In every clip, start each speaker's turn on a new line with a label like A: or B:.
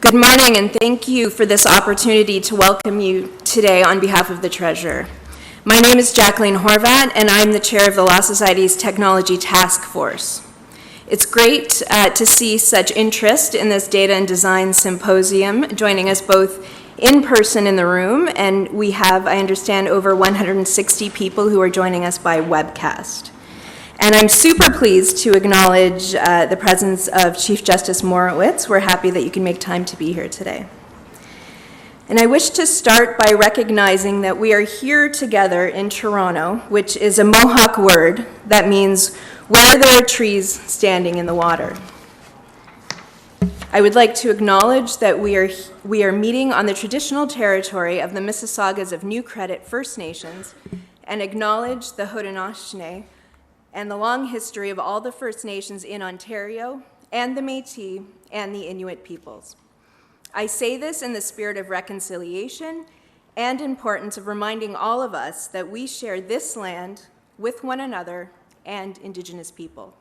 A: Good morning, and thank you for this opportunity to welcome you today on behalf of the Treasurer. My name is Jacqueline Horvat, and I'm the chair of the Law Society's Technology Task Force. It's great to see such interest in this Data and Design Symposium, joining us both in person in the room, and we have, I understand, over 160 people who are joining us by webcast. And I'm super pleased to acknowledge the presence of Chief Justice Morowitz. We're happy that you can make time to be here today. And I wish to start by recognizing that we are here together in Toronto, which is a Mohawk word that means where there are trees standing in the water. I would like to acknowledge that we are meeting on the traditional territory of the Mississaugas of New Credit First Nations and acknowledge the Haudenosaunee and the long history of all the First Nations in Ontario and the Métis and the Inuit peoples. I say this in the spirit of reconciliation and importance of reminding all of us that we share this land with one another and Indigenous people.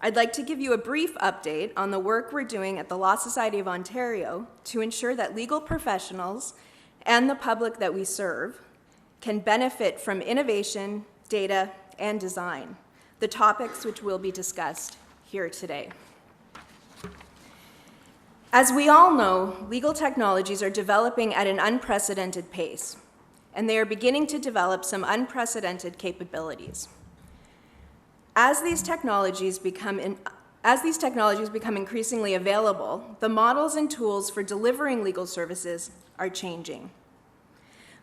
A: I'd like to give you a brief update on the work we're doing at the Law Society of Ontario to ensure that legal professionals and the public that we serve can benefit from innovation, data, and design, the topics which will be discussed here today. As we all know, legal technologies are developing at an unprecedented pace, and they are beginning to develop some unprecedented capabilities. As these technologies become increasingly available, the models and tools for delivering legal services are changing.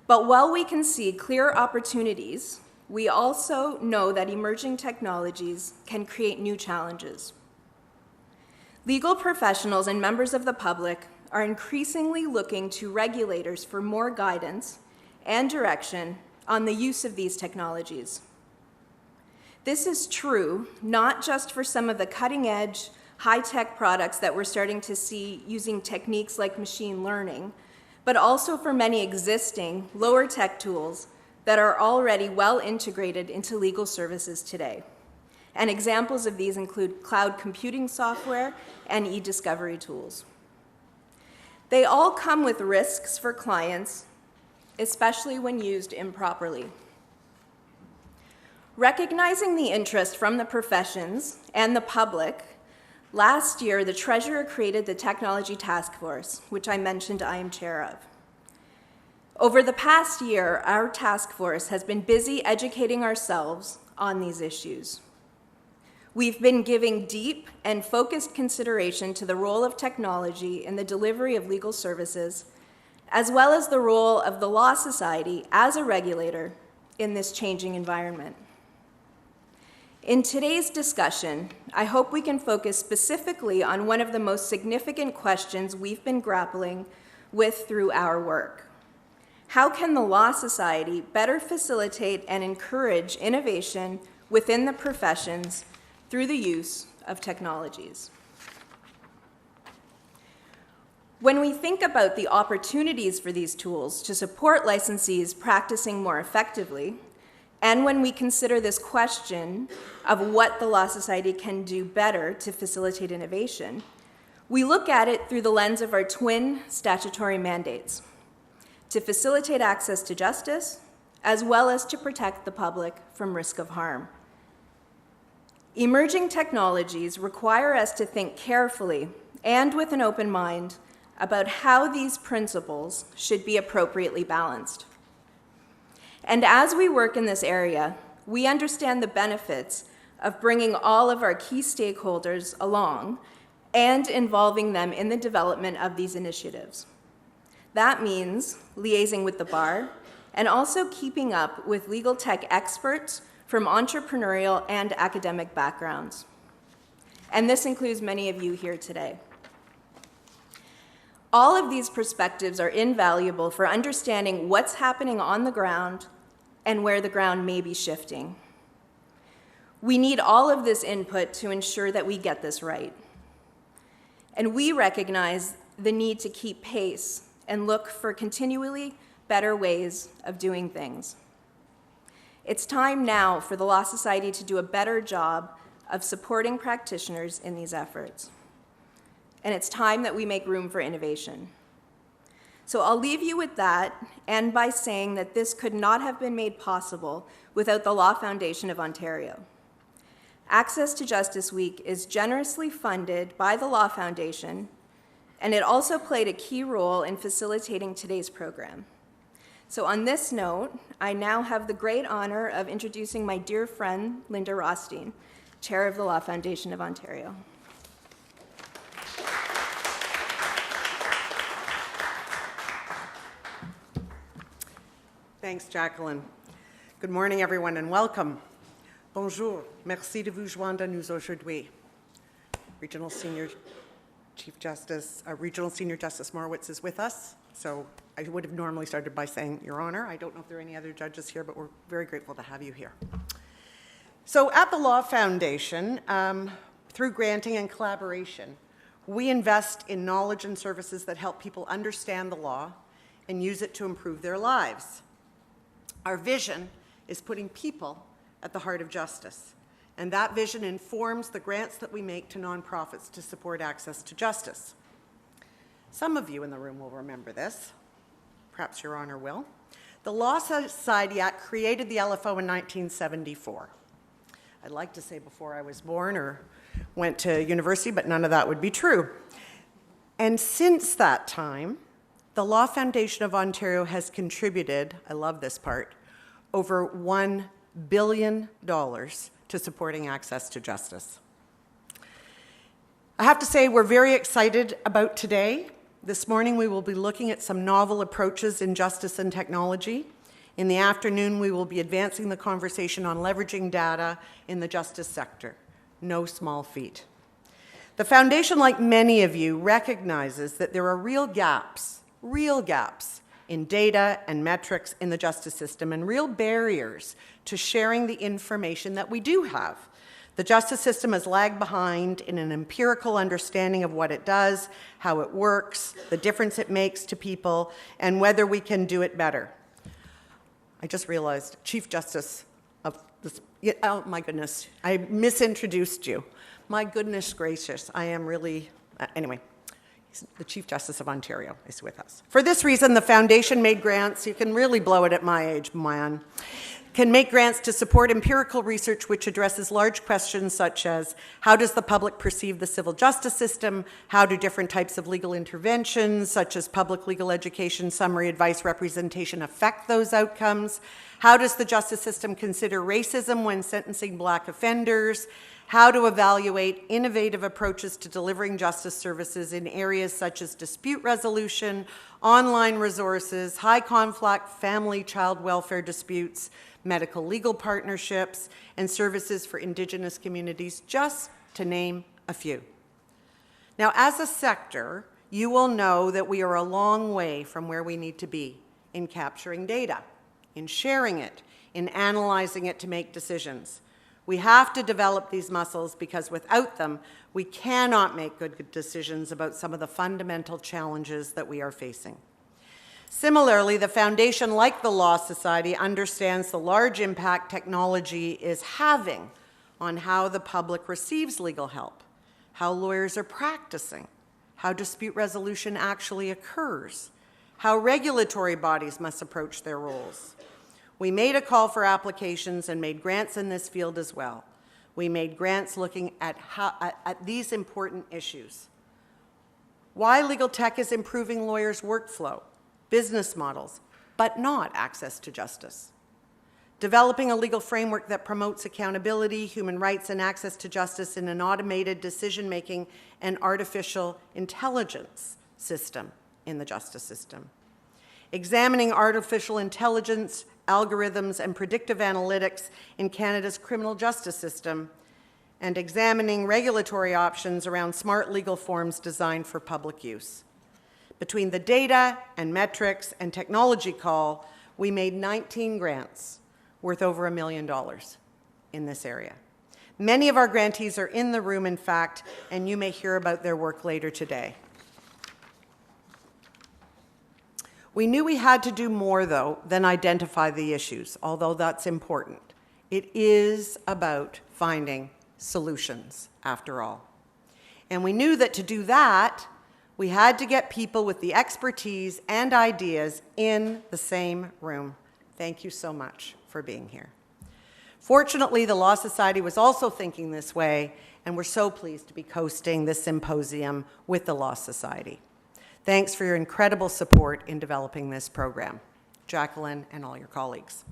A: But while we can see clear opportunities, we also know that emerging technologies can create new challenges. Legal professionals and members of the public are increasingly looking to regulators for more guidance and direction on the use of these technologies. This is true not just for some of the cutting-edge, high-tech products that we're starting to see using techniques like machine learning, but also for many existing lower-tech tools that are already well integrated into legal services today. And examples of these include cloud computing software and e-discovery tools. They all come with risks for clients, especially when used improperly. Recognizing the interest from the professions and the public, last year the Treasurer created the Technology Task Force, which I mentioned I am chair of. Over the past year, our task force has been busy educating ourselves on these issues. We've been giving deep and focused consideration to the role of technology in the delivery of legal services, as well as the role of the Law Society as a regulator in this changing environment. In today's discussion, I hope we can focus specifically on one of the most significant questions we've been grappling with through our work. How can the Law Society better facilitate and encourage innovation within the professions through the use of technologies? When we think about the opportunities for these tools to support licensees practicing more effectively, and when we consider this question of what the Law Society can do better to facilitate innovation, we look at it through the lens of our twin statutory mandates: to facilitate access to justice, as well as to protect the public from risk of harm. Emerging technologies require us to think carefully and with an open mind about how these principles should be appropriately balanced. And as we work in this area, we understand the benefits of bringing all of our key stakeholders along and involving them in the development of these initiatives. That means liaising with the bar and also keeping up with legal tech experts from entrepreneurial and academic backgrounds. And this includes many of you here today. All of these perspectives are invaluable for understanding what's happening on the ground and where the ground may be shifting. We need all of this input to ensure that we get this right. And we recognize the need to keep pace and look for continually better ways of doing things. It's time now for the Law Society to do a better job of supporting practitioners in these efforts. and it's time that we make room for innovation. So I'll leave you with that, and by saying that this could not have been made possible without the Law Foundation of Ontario. Access to Justice Week is generously funded by the Law Foundation, and it also played a key role in facilitating today's program. So on this note, I now have the great honor of introducing my dear friend, Linda Rothstein, Chair of the Law Foundation of Ontario.
B: Thanks, Jacqueline. Good morning, everyone, and welcome. Bonjour. Merci de vous joindre à nous aujourd'hui. Regional Senior Justice Morowitz is with us, so I would have normally started by saying, Your Honor. I don't know if there are any other judges here, but we're very grateful to have you here. So at the Law Foundation, through granting and collaboration, we invest in knowledge and services that help people understand the law and use it to improve their lives. Our vision is putting people at the heart of justice, and that vision informs the grants that we make to nonprofits to support access to justice. Some of you in the room will remember this. Perhaps Your Honor will. The Law Society Act created the LFO in 1974. I'd like to say before I was born or went to university, but none of that would be true. And since that time, the Law Foundation of Ontario has contributed, I love this part, over $1 billion to supporting access to justice. I have to say we're very excited about today. This morning we will be looking at some novel approaches in justice and technology. In the afternoon we will be advancing the conversation on leveraging data in the justice sector. No small feat. The Foundation, like many of you, recognizes that there are real gaps in data and metrics in the justice system and real barriers to sharing the information that we do have. The justice system has lagged behind in an empirical understanding of what it does, how it works, the difference it makes to people, and whether we can do it better. I just realized, Chief Justice of this, oh my goodness, I misintroduced you. My goodness gracious, I am really, anyway. The Chief Justice of Ontario is with us. For this reason, the Foundation made grants, you can really blow it at my age, man, can make grants to support empirical research which addresses large questions such as how does the public perceive the civil justice system, how do different types of legal interventions such as public legal education, summary advice, representation affect those outcomes, how does the justice system consider racism when sentencing Black offenders, how to evaluate innovative approaches to delivering justice services in areas such as dispute resolution, online resources, high conflict family child welfare disputes, medical legal partnerships, and services for Indigenous communities, just to name a few. Now, as a sector, you will know that we are a long way from where we need to be in capturing data, in sharing it, in analyzing it to make decisions. We have to develop these muscles because without them, we cannot make good decisions about some of the fundamental challenges that we are facing. Similarly, the Foundation, like the Law Society, understands the large impact technology is having on how the public receives legal help, how lawyers are practicing, how dispute resolution actually occurs, how regulatory bodies must approach their roles. We made a call for applications and made grants in this field as well. We made grants looking at these important issues. Why legal tech is improving lawyers' workflow, business models, but not access to justice. Developing a legal framework that promotes accountability, human rights, and access to justice in an automated decision-making and artificial intelligence system in the justice system. Examining artificial intelligence, algorithms, and predictive analytics in Canada's criminal justice system, and examining regulatory options around smart legal forms designed for public use. Between the data and metrics and technology call, we made 19 grants worth over $1 million in this area. Many of our grantees are in the room, in fact, and you may hear about their work later today. We knew we had to do more, though, than identify the issues, although that's important. It is about finding solutions, after all. And we knew that to do that, we had to get people with the expertise and ideas in the same room. Thank you so much for being here. Fortunately, the Law Society was also thinking this way, and we're so pleased to be hosting this symposium with the Law Society. Thanks for your incredible support in developing this program, Jacqueline and all your colleagues.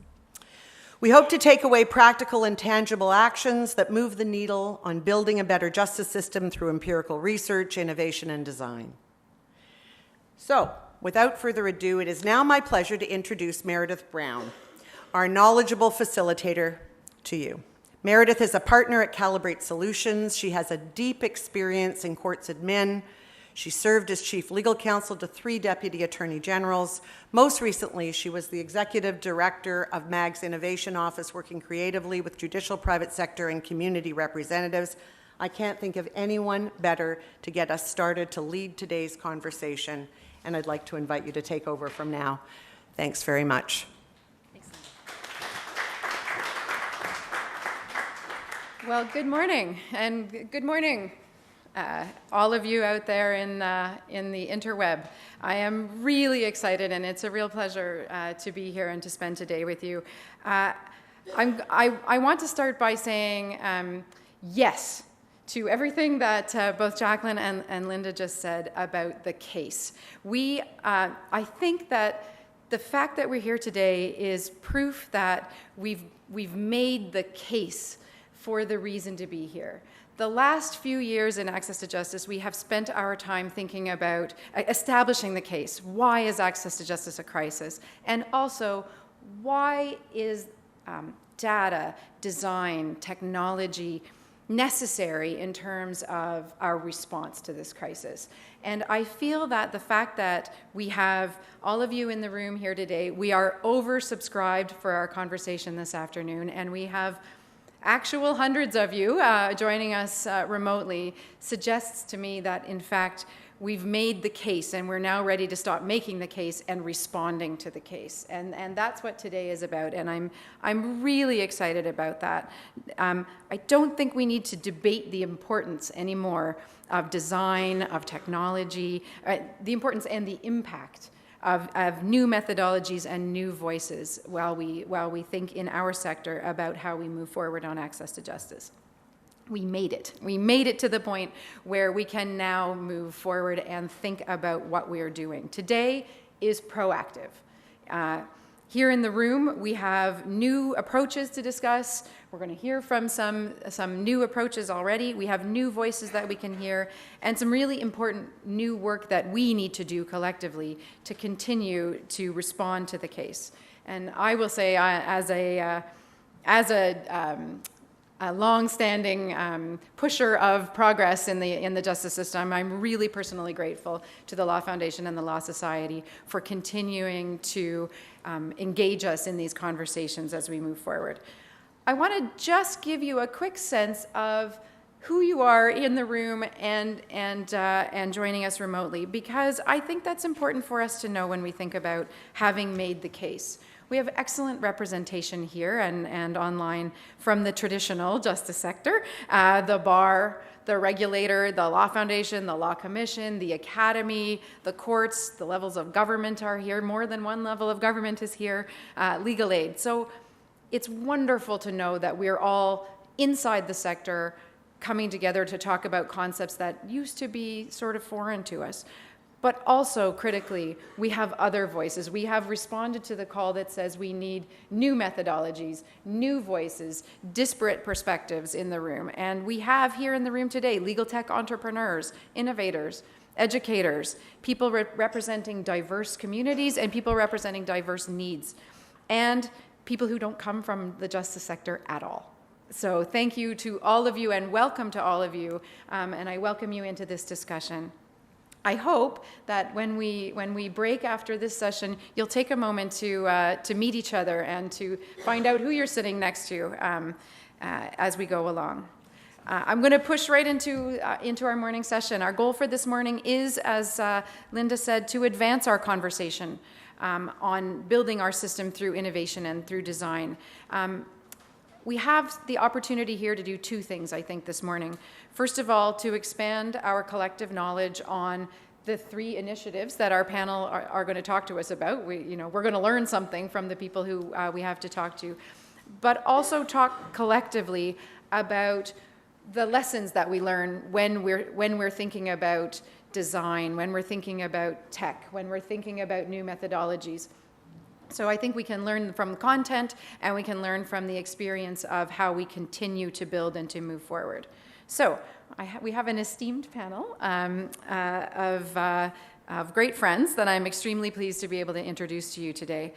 B: We hope to take away practical and tangible actions that move the needle on building a better justice system through empirical research, innovation, and design. So, without further ado, it is now my pleasure to introduce Meredith Brown, our knowledgeable facilitator, to you. Meredith is a partner at Calibrate Solutions. She has a deep experience in courts admin. She served as chief legal counsel to 3 deputy attorney generals. Most recently, she was the executive director of MAG's Innovation Office, working creatively with judicial, private sector, and community representatives. I can't think of anyone better to get us started to lead today's conversation, and I'd like to invite you to take over from now. Thanks very much.
C: Well, good morning, and good morning, all of you out there in the interweb. I am really excited, and it's a real pleasure to be here and to spend today with you. I want to start by saying yes to everything that both Jacqueline and Linda just said about the case. I think that the fact that we're here today is proof that we've made the case for the reason to be here. The last few years in access to justice, we have spent our time thinking about establishing the case. Why is access to justice a crisis? And also, why is data, design, technology necessary in terms of our response to this crisis? And I feel that the fact that we have all of you in the room here today, we are oversubscribed for our conversation this afternoon, and we have actual hundreds of you joining us remotely, suggests to me that, in fact, we've made the case and we're now ready to stop making the case and responding to the case. And that's what today is about, and I'm really excited about that. I don't think we need to debate the importance anymore of design, of technology, the importance and the impact of new methodologies and new voices while we think in our sector about how we move forward on access to justice. We made it. We made it to the point where we can now move forward and think about what we are doing. Today is proactive. Here in the room, we have new approaches to discuss. We're going to hear from some new approaches already. We have new voices that we can hear, and some really important new work that we need to do collectively to continue to respond to the case. And I will say, as a long-standing pusher of progress in the justice system, I'm really personally grateful to the Law Foundation and the Law Society for continuing to engage us in these conversations as we move forward. I want to just give you a quick sense of who you are in the room and joining us remotely, because I think that's important for us to know when we think about having made the case. We have excellent representation here and online from the traditional justice sector, the bar, the regulator, the Law Foundation, the Law Commission, the Academy, the courts, the levels of government are here. More than one level of government is here, legal aid. So it's wonderful to know that we're all inside the sector coming together to talk about concepts that used to be sort of foreign to us. But also, critically, we have other voices. We have responded to the call that says we need new methodologies, new voices, disparate perspectives in the room. And we have here in the room today legal tech entrepreneurs, innovators, educators, people representing diverse communities and people representing diverse needs, and people who don't come from the justice sector at all. So thank you to all of you and welcome to all of you, and I welcome you into this discussion. I hope that when we break after this session, you'll take a moment to meet each other and to find out who you're sitting next to as we go along. I'm going to push right into our morning session. Our goal for this morning is, as Linda said, to advance our conversation on building our system through innovation and through design. we have the opportunity here to do two things, I think, this morning. First of all, to expand our collective knowledge on the three initiatives that our panel are going to talk to us about. We're going to learn something from the people who we have to talk to, but also talk collectively about the lessons that we learn when we're thinking about design, when we're thinking about tech, when we're thinking about new methodologies. So I think we can learn from content, and we can learn from the experience of how we continue to build and to move forward. So we have an esteemed panel of great friends that I'm extremely pleased to be able to introduce to you today.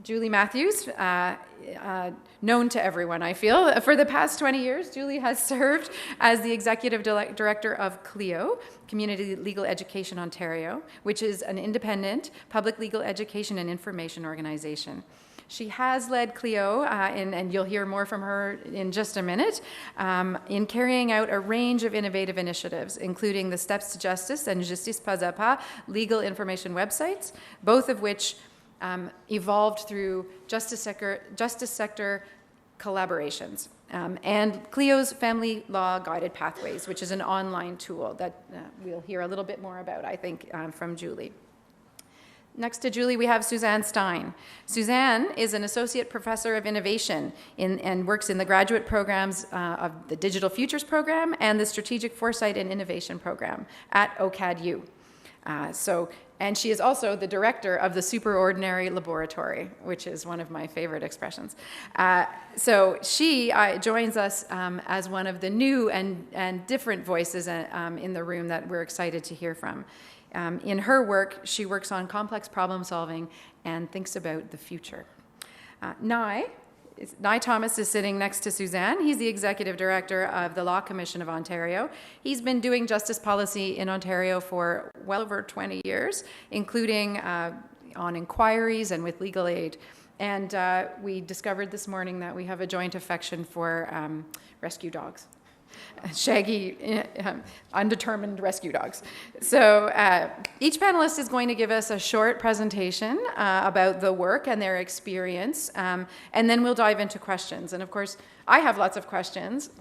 C: Julie Matthews, known to everyone, I feel. For the past 20 years, Julie has served as the Executive Director of CLEO, Community Legal Education Ontario, which is an independent public legal education and information organization. She has led CLEO, and you'll hear more from her in just a minute, in carrying out a range of innovative initiatives, including the Steps to Justice and Justice Pas à Pas legal information websites, both of which evolved through justice sector collaborations, and CLEO's Family Law Guided Pathways, which is an online tool that we'll hear a little bit more about, I think, from Julie. Next to Julie, we have Suzanne Stein. Suzanne is an associate professor of innovation and works in the graduate programs of the Digital Futures program and the Strategic Foresight and Innovation program at OCAD-U. And she is also the director of the Superordinary Laboratory, which is one of my favorite expressions. So she joins us as one of the new and different voices in the room that we're excited to hear from. In her work, she works on complex problem solving and thinks about the future. Nye Thomas is sitting next to Suzanne. He's the Executive Director of the Law Commission of Ontario. He's been doing justice policy in Ontario for well over 20 years, including on inquiries and with legal aid. And we discovered this morning that we have a joint affection for rescue dogs. Shaggy, undetermined rescue dogs. So each panelist is going to give us a short presentation about the work and their experience, and then we'll dive into questions. And of course, I have lots of questions,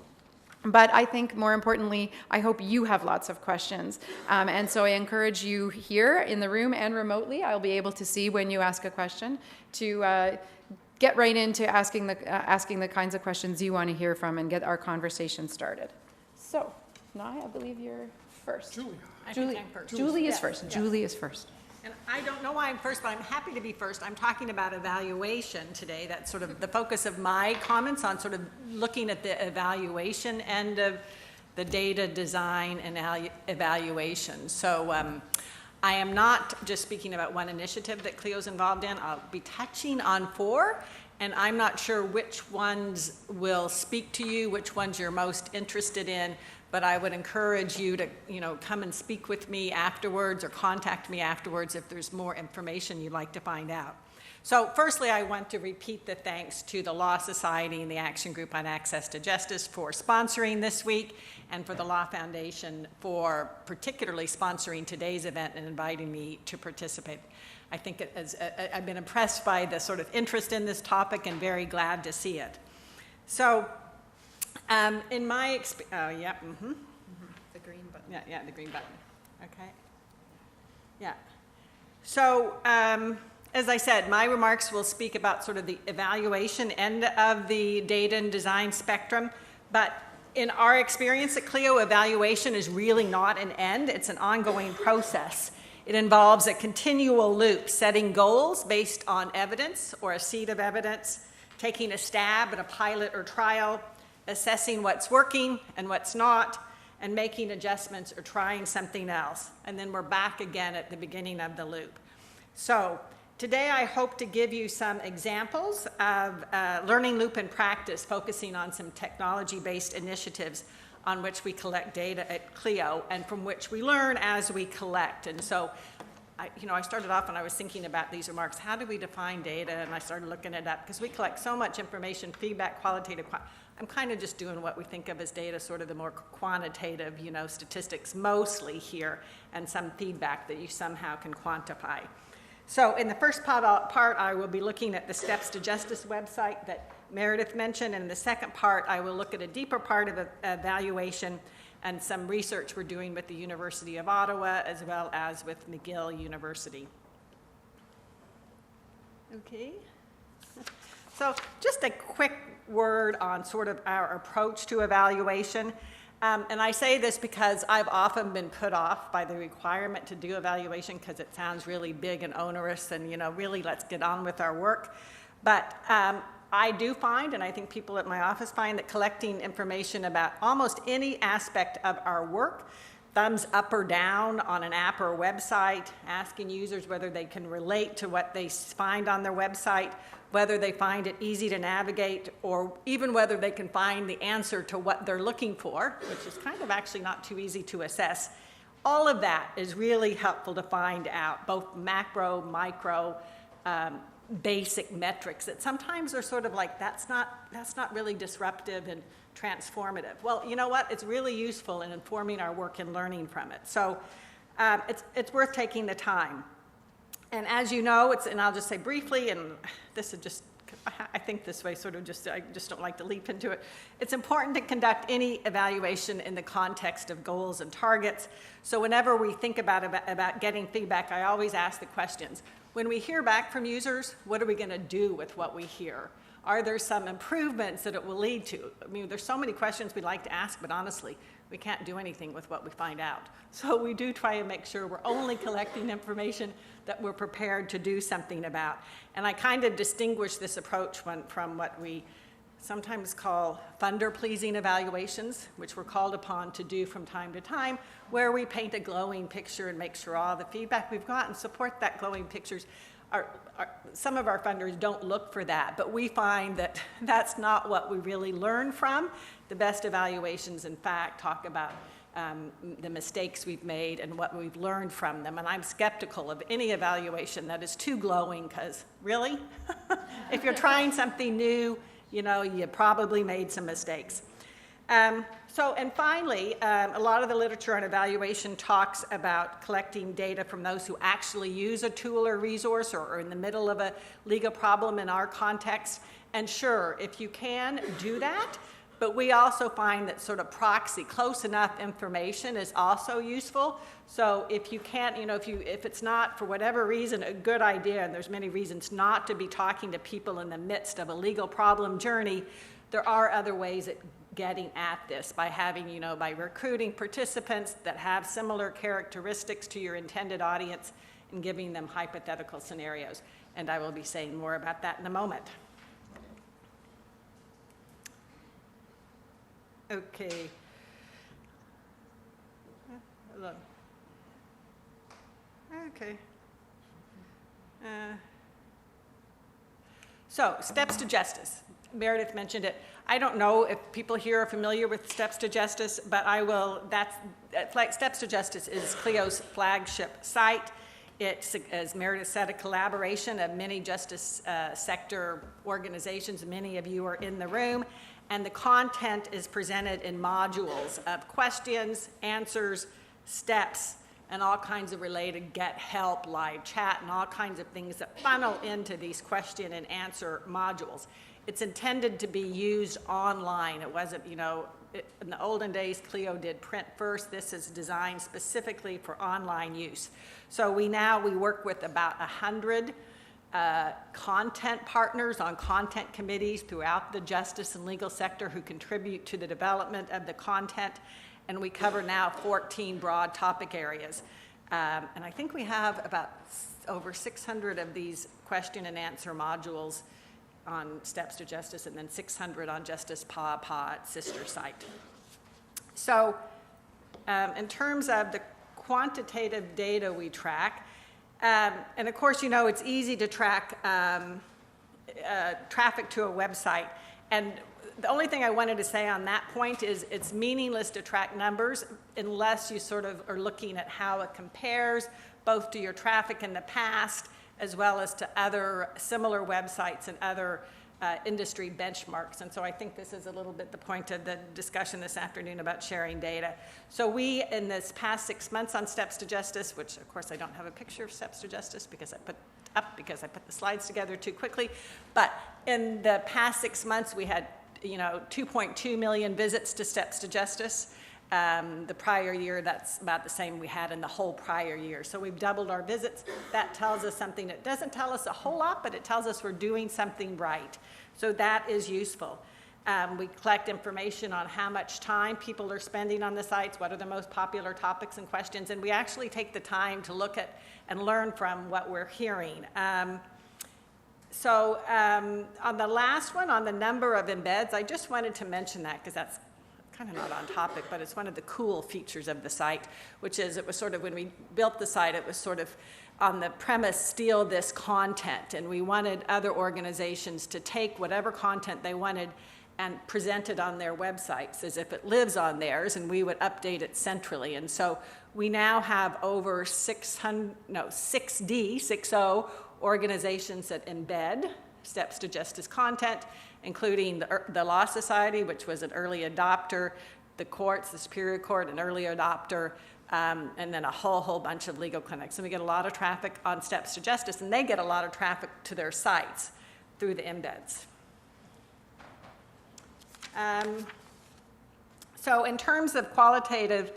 C: but I think more importantly, I hope you have lots of questions. And so I encourage you here in the room and remotely, I'll be able to see when you ask a question, to get right into asking the kinds of questions you want to hear from and get our conversation started. So, Nye, I believe you're first.
D: Julie.
E: I think I'm first.
C: Julie is first.
E: Yes.
C: Julie is first.
E: And I don't know why I'm first, but I'm happy to be first. I'm talking about evaluation today. That's sort of the focus of my comments, on sort of looking at the evaluation end of the data design and evaluation. So I am not just speaking about one initiative that CLEO's involved in. I'll be touching on 4, and I'm not sure which ones will speak to you, which ones you're most interested in, but I would encourage you to, come and speak with me afterwards or contact me afterwards if there's more information you'd like to find out. So firstly, I want to repeat the thanks to the Law Society and the Action Group on Access to Justice for sponsoring this week, and for the Law Foundation for particularly sponsoring today's event and inviting me to participate. I think I've been impressed by the sort of interest in this topic and very glad to see it. So in my experience,
C: The green button.
E: Yeah, the green button. Okay. Yeah. So as I said, my remarks will speak about sort of the evaluation end of the data and design spectrum, but in our experience at CLEO, evaluation is really not an end, it's an ongoing process. It involves a continual loop, setting goals based on evidence or a seed of evidence, taking a stab at a pilot or trial, assessing what's working and what's not, and making adjustments or trying something else. And then we're back again at the beginning of the loop. So today I hope to give you some examples of learning loop in practice, focusing on some technology-based initiatives on which we collect data at CLEO and from which we learn as we collect. And so, I started off when I was thinking about these remarks, how do we define data? And I started looking it up because we collect so much information, feedback, qualitative. I'm kind of just doing what we think of as data, sort of the more quantitative, statistics mostly here, and some feedback that you somehow can quantify. So in the first part, I will be looking at the Steps to Justice website that Meredith mentioned. And in the second part, I will look at a deeper part of evaluation and some research we're doing with the University of Ottawa as well as with McGill University. Okay. So just a quick word on sort of our approach to evaluation. And I say this because I've often been put off by the requirement to do evaluation because it sounds really big and onerous and, really let's get on with our work. But I do find, and I think people at my office find, that collecting information about almost any aspect of our work, thumbs up or down on an app or a website, asking users whether they can relate to what they find on their website, whether they find it easy to navigate, or even whether they can find the answer to what they're looking for, which is kind of actually not too easy to assess. All of that is really helpful to find out, both macro, micro, basic metrics that sometimes are sort of like, that's not really disruptive and transformative. Well, you know what? It's really useful in informing our work and learning from it. So it's worth taking the time. And as you know, and I'll just say briefly, and this is just, I think this way sort of I just don't like to leap into it. It's important to conduct any evaluation in the context of goals and targets. So whenever we think about getting feedback, I always ask the questions. When we hear back from users, what are we going to do with what we hear? Are there some improvements that it will lead to? I mean, there's so many questions we'd like to ask, but honestly, we can't do anything with what we find out. So we do try and make sure we're only collecting information that we're prepared to do something about. And I kind of distinguish this approach from what we sometimes call funder-pleasing evaluations, which we're called upon to do from time to time, where we paint a glowing picture and make sure all the feedback we've gotten support that glowing pictures. Some of our funders don't look for that, but we find that that's not what we really learn from. The best evaluations, in fact, talk about the mistakes we've made and what we've learned from them. And I'm skeptical of any evaluation that is too glowing, because really, if you're trying something new, you probably made some mistakes. And finally, a lot of the literature on evaluation talks about collecting data from those who actually use a tool or resource or are in the middle of a legal problem in our context. And sure, if you can, do that. But we also find that sort of proxy, close enough information is also useful. So if you can't, if it's not, for whatever reason, a good idea, and there's many reasons not to be talking to people in the midst of a legal problem journey, there are other ways at getting at this by having, by recruiting participants that have similar characteristics to your intended audience and giving them hypothetical scenarios. And I will be saying more about that in a moment. Okay. Hello. Okay. So, steps to justice. Meredith mentioned it. I don't know if people here are familiar with Steps to Justice, but I will. Steps to Justice is Clio's flagship site. It's, as Meredith said, a collaboration of many justice sector organizations. Many of you are in the room. And the content is presented in modules of questions, answers, steps, and all kinds of related get help, live chat, and all kinds of things that funnel into these question and answer modules. It's intended to be used online. It wasn't, in the olden days, Clio did print first. This is designed specifically for online use. So we work with about 100 content partners on content committees throughout the justice and legal sector who contribute to the development of the content. And we cover now 14 broad topic areas. And I think we have about over 600 of these question and answer modules on Steps to Justice, and then 600 on Justice PAW sister site. So in terms of the quantitative data we track, and of course, it's easy to track traffic to a website. And the only thing I wanted to say on that point is it's meaningless to track numbers unless you sort of are looking at how it compares both to your traffic in the past as well as to other similar websites and other industry benchmarks. And so I think this is a little bit the point of the discussion this afternoon about sharing data. So we, in this past 6 months on Steps to Justice, which of course I don't have a picture of Steps to Justice because I put the slides together too quickly, but In the past 6 months, we had 2.2 million visits to Steps to Justice. The prior year, that's about the same we had in the whole prior year. So we've doubled our visits. That tells us something. It doesn't tell us a whole lot, but it tells us we're doing something right. So that is useful. We collect information on how much time people are spending on the sites, what are the most popular topics and questions, and we actually take the time to look at and learn from what we're hearing. So on the last one, on the number of embeds, I just wanted to mention that because that's kind of not on topic, but it's one of the cool features of the site, which is it was sort of when we built the site, it was sort of on the premise, steal this content, and we wanted other organizations to take whatever content they wanted and present it on their websites as if it lives on theirs, and we would update it centrally. And so we now have over 60 organizations that embed Steps to Justice content, including the Law Society, which was an early adopter, the courts, the Superior Court, an early adopter, and then a whole bunch of legal clinics. And we get a lot of traffic on Steps to Justice, and they get a lot of traffic to their sites through the embeds. So in terms of qualitative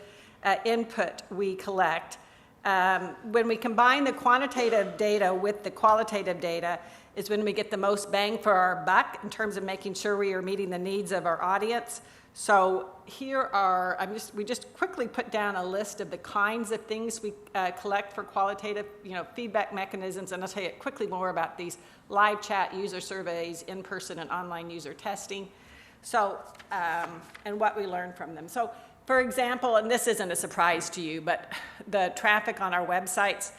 E: input we collect, when we combine the quantitative data with the qualitative data is when we get the most bang for our buck in terms of making sure we are meeting the needs of our audience. So here are, we just quickly put down a list of the kinds of things we collect for qualitative, feedback mechanisms, and I'll tell you quickly more about these: live chat, user surveys, in-person and online user testing. So, and what we learn from them. So, for example, and this isn't a surprise to you, but the traffic on our websites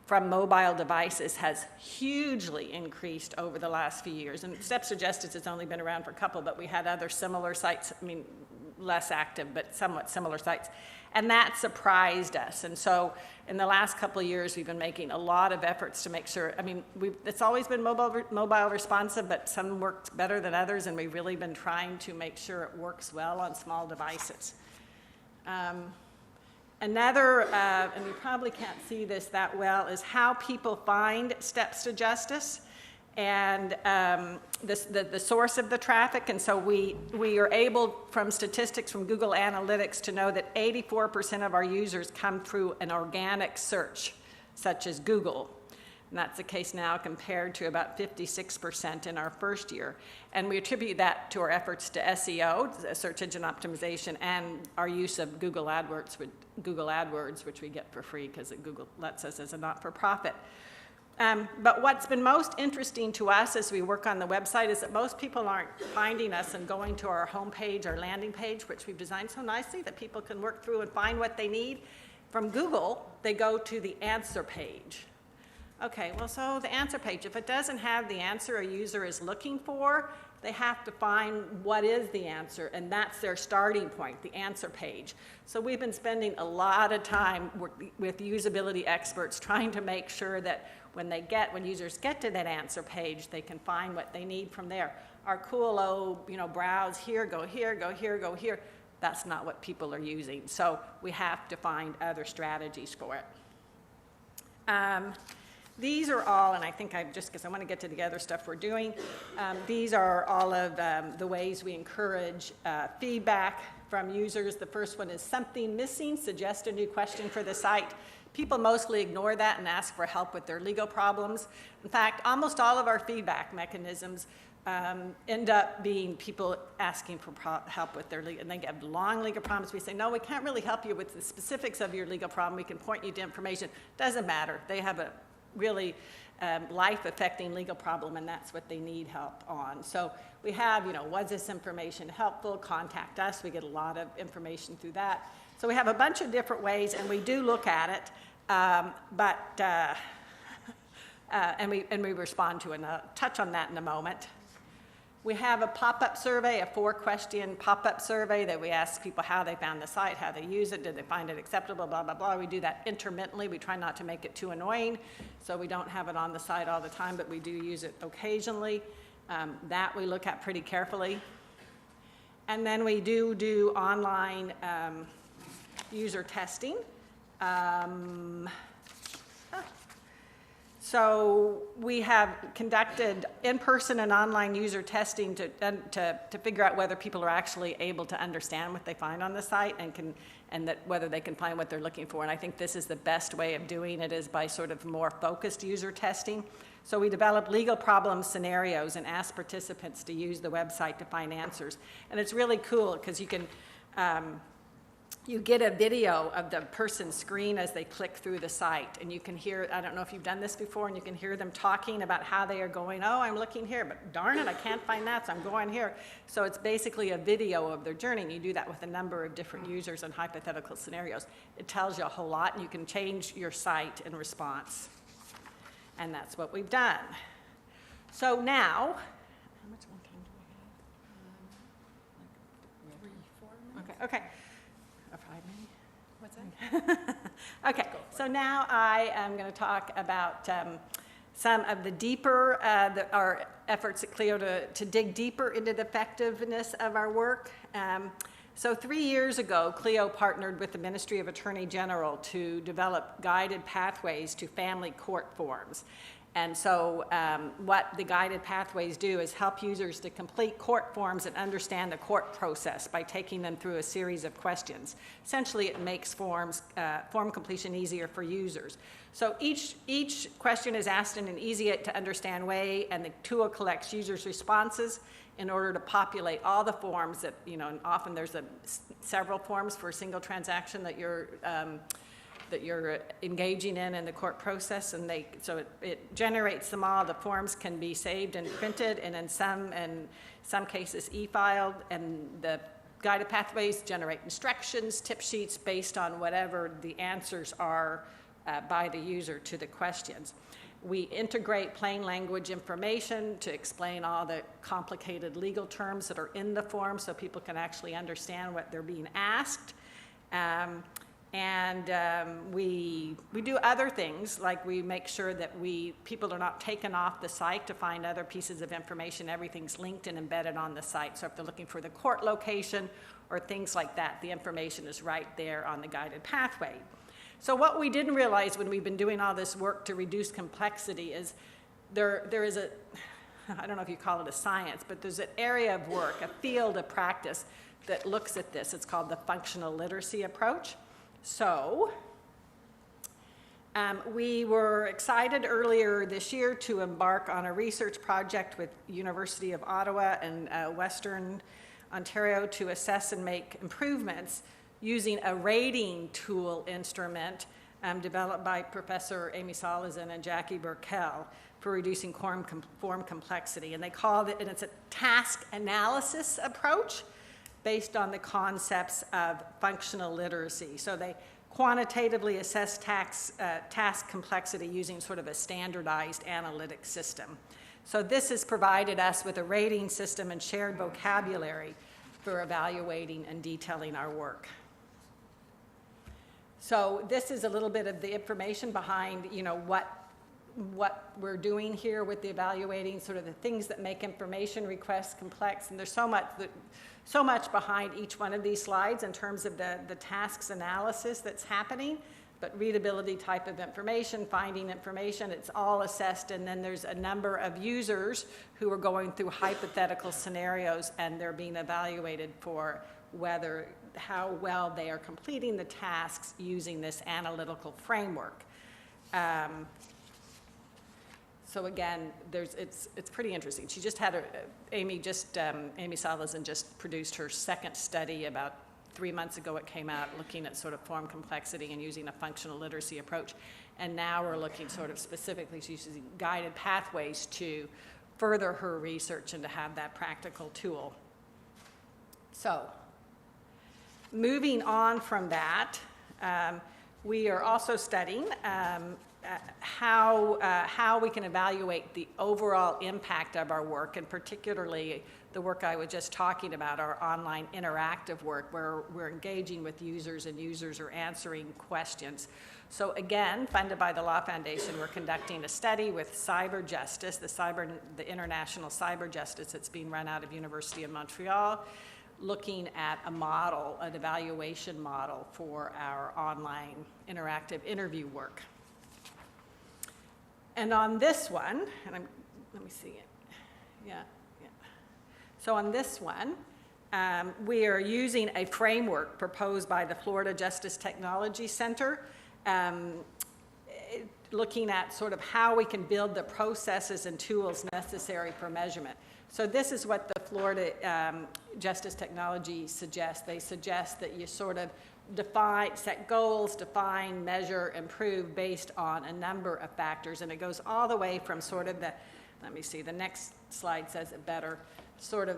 E: from mobile devices has hugely increased over the last few years. And Steps to Justice has only been around for a couple, but we had other similar sites, less active, but somewhat similar sites. And that surprised us. And so in the last couple of years, we've been making a lot of efforts to make sure, it's always been mobile responsive, but some works better than others, and we've really been trying to make sure it works well on small devices. Another, and you probably can't see this that well, is how people find Steps to Justice and the source of the traffic. And so we are able, from statistics from Google Analytics, to know that 84% of our users come through an organic search, such as Google. And that's the case now compared to about 56% in our first year. And we attribute that to our efforts to SEO, search engine optimization, and our use of Google AdWords, which we get for free because Google lets us as a not-for-profit. But what's been most interesting to us as we work on the website is that most people aren't finding us and going to our homepage, our landing page, which we've designed so nicely that people can work through and find what they need. From Google, they go to the answer page. Okay, well, so the answer page, if it doesn't have the answer a user is looking for, they have to find what is the answer, and that's their starting point, the answer page. So we've been spending a lot of time with usability experts trying to make sure that when users get to that answer page, they can find what they need from there. Our cool, browse here, go here, go here, go here, that's not what people are using. So we have to find other strategies for it. These are all, and I think because I want to get to the other stuff we're doing, these are all of the ways we encourage feedback from users. The first one is something missing, suggest a new question for the site. People mostly ignore that and ask for help with their legal problems. In fact, almost all of our feedback mechanisms end up being people asking for help with their legal, and they get long legal problems. We say, no, we can't really help you with the specifics of your legal problem. We can point you to information. Doesn't matter. They have a really life-affecting legal problem, and that's what they need help on. So we have, was this information helpful? Contact us. We get a lot of information through that. So we have a bunch of different ways, and we do look at it, and we respond to it. And I'll touch on that in a moment. We have a pop-up survey, a 4-question pop-up survey that we ask people how they found the site, how they use it, did they find it acceptable, blah, blah, blah. We do that intermittently. We try not to make it too annoying, so we don't have it on the site all the time, but we do use it occasionally. That we look at pretty carefully. And then we do online So we have conducted in-person and online user testing to figure out whether people are actually able to understand what they find on the site and that whether they can find what they're looking for. And I think this is the best way of doing it, is by sort of more focused user testing. So we developed legal problem scenarios and asked participants to use the website to find answers. And it's really cool because you can you get a video of the person's screen as they click through the site, and you can hear, I don't know if you've done this before, and you can hear them talking about how they are going, oh, I'm looking here, but darn it, I can't find that, so I'm going here. So it's basically a video of their journey, and you do that with a number of different users and hypothetical scenarios. It tells you a whole lot, and you can change your site in response. And that's what we've done. So now, how much more time do we have? 3, 4 minutes? Okay. Or 5 maybe? What's that? Okay, so now I am going to talk about some of the deeper, our efforts at CLIO to dig deeper into the effectiveness of our work. So 3 years ago, CLIO partnered with the Ministry of Attorney General to develop guided pathways to family court forms. And so what the guided pathways do is help users to complete court forms and understand the court process by taking them through a series of questions. Essentially, it makes form completion easier for users. So each question is asked in an easy to understand way, and the tool collects users' responses in order to populate all the forms that, and often there's several forms for a single transaction that you're engaging in the court process, and so it generates them all. The forms can be saved and printed, and in some cases e-filed, and the guided pathways generate instructions, tip sheets based on whatever the answers are by the user to the questions. We integrate plain language information to explain all the complicated legal terms that are in the form so people can actually understand what they're being asked. We do other things, like we make sure that people are not taken off the site to find other pieces of information. Everything's linked and embedded on the site. So if they're looking for the court location or things like that, the information is right there on the guided pathway. So what we didn't realize when we've been doing all this work to reduce complexity is there is I don't know if you call it a science, but there's an area of work, a field of practice that looks at this. It's called the functional literacy approach. So we were excited earlier this year to embark on a research project with University of Ottawa and Western Ontario to assess and make improvements using a rating tool instrument developed by Professor Amy Salazan and Jackie Burkell for reducing form complexity. And they called it, and it's a task analysis approach based on the concepts of functional literacy. So they quantitatively assess task complexity using sort of a standardized analytic system. So this has provided us with a rating system and shared vocabulary for evaluating and detailing our work. So this is a little bit of the information behind, what we're doing here with the evaluating, sort of the things that make information requests complex. And there's so much behind each one of these slides in terms of the tasks analysis that's happening. But readability type of information, finding information, it's all assessed. And then there's a number of users who are going through hypothetical scenarios, and they're being evaluated for how well they are completing the tasks using this analytical framework. So again, it's pretty interesting. She just had Amy Salazan just produced her second study about 3 months ago. It came out looking at sort of form complexity and using a functional literacy approach. And now we're looking sort of specifically, she's using guided pathways to further her research and to have that practical tool. So moving on from that, we are also studying how we can evaluate the overall impact of our work, and particularly the work I was just talking about, our online interactive work, where we're engaging with users and users are answering questions. So again, funded by the Law Foundation, we're conducting a study with Cyber Justice, the International Cyber Justice that's being run out of University of Montreal, looking at an evaluation model for our online interactive interview work. And on this one, let me see it. Yeah. So on this one, we are using a framework proposed by the Florida Justice Technology Center, looking at sort of how we can build the processes and tools necessary for measurement. So this is what the Florida Justice Technology suggests. They suggest that you sort of set goals, define, measure, improve based on a number of factors. And it goes all the way from sort of let me see, the next slide says it better, sort of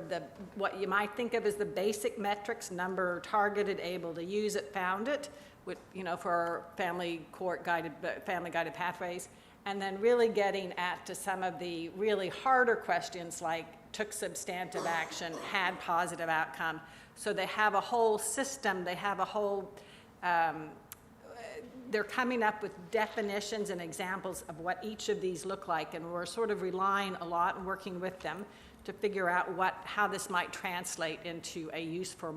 E: what you might think of as the basic metrics: number targeted, able to use it, found it, with, for family guided pathways, and then really getting to some of the really harder questions like took substantive action, had positive outcome. So they have a whole system, they have a whole, they're coming up with definitions and examples of what each of these look like, and we're sort of relying a lot and working with them to figure out how this might translate into a useful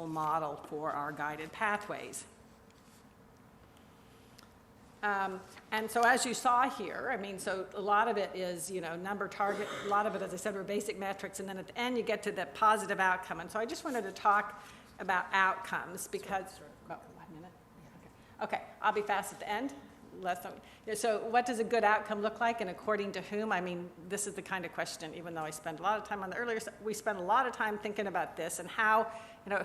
E: model for our guided pathways. And so as you saw here, so a lot of it is, number target, a lot of it, as I said, were basic metrics, and then at the end you get to the positive outcome. And so I just wanted to talk about outcomes because, about 1 minute? Okay, I'll be fast at the end. So what does a good outcome look like, and according to whom? This is the kind of question, even though I spent a lot of time on the earlier stuff, we spend a lot of time thinking about this and how,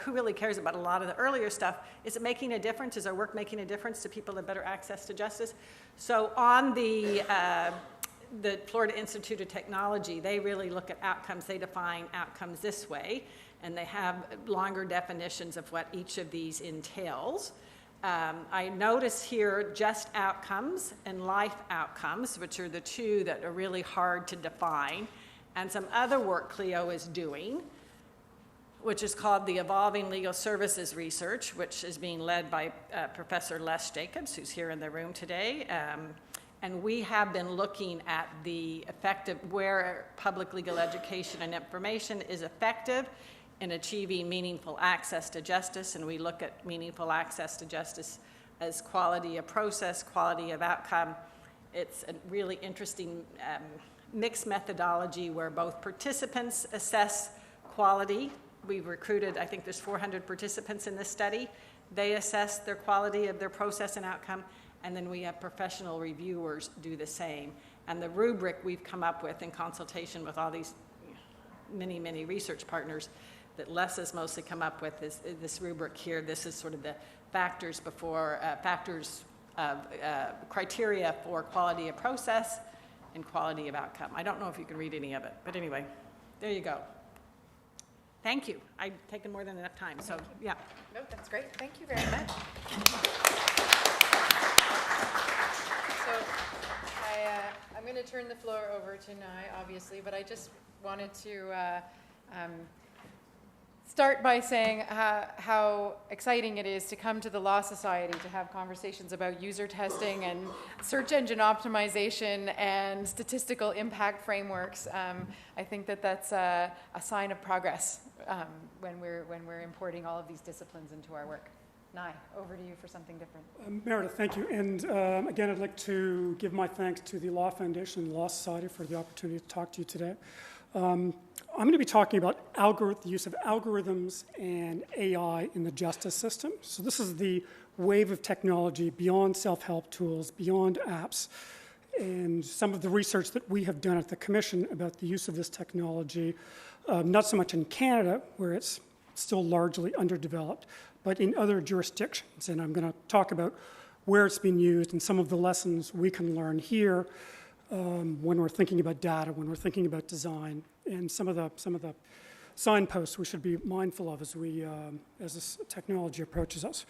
E: who really cares about a lot of the earlier stuff? Is it making a difference? Is our work making a difference to people have better access to justice? So on the Florida Institute of Technology, they really look at outcomes. They define outcomes this way, and they have longer definitions of what each of these entails. I notice here just outcomes and life outcomes, which are the two that are really hard to define, and some other work Cleo is doing, which is called the Evolving Legal Services Research, which is being led by Professor Les Jacobs, who's here in the room today. And we have been looking at the where public legal education and information is effective in achieving meaningful access to justice, and we look at meaningful access to justice as quality of process, quality of outcome. It's a really interesting mixed methodology where both participants assess quality. We've recruited, I think there's 400 participants in this study. They assess their quality of their process and outcome, and then we have professional reviewers do the same. And the rubric we've come up with in consultation with all these many, many research partners that Les has mostly come up with is this rubric here. This is sort of the criteria for quality of process and quality of outcome. I don't know if you can read any of it, but anyway, there you go. Thank you. I've taken more than enough time, so yeah.
C: No, that's great. Thank you very much. So I'm going to turn the floor over to Nai, obviously, but I just wanted to start by saying how exciting it is to come to the Law Society to have conversations about user testing and search engine optimization and statistical impact frameworks. I think that's a sign of progress when we're importing all of these disciplines into our work. Nai, over to you for something different.
D: Meredith, thank you. And again, I'd like to give my thanks to the Law Foundation and the Law Society for the opportunity to talk to you today. I'm going to be talking about the use of algorithms and AI in the justice system. So this is the wave of technology beyond self-help tools, beyond apps, and some of the research that we have done at the Commission about the use of this technology, not so much in Canada, where it's still largely underdeveloped, but in other jurisdictions. And I'm going to talk about where it's being used and some of the lessons we can learn here when we're thinking about data, when we're thinking about design, and some of the signposts we should be mindful of as this technology approaches us.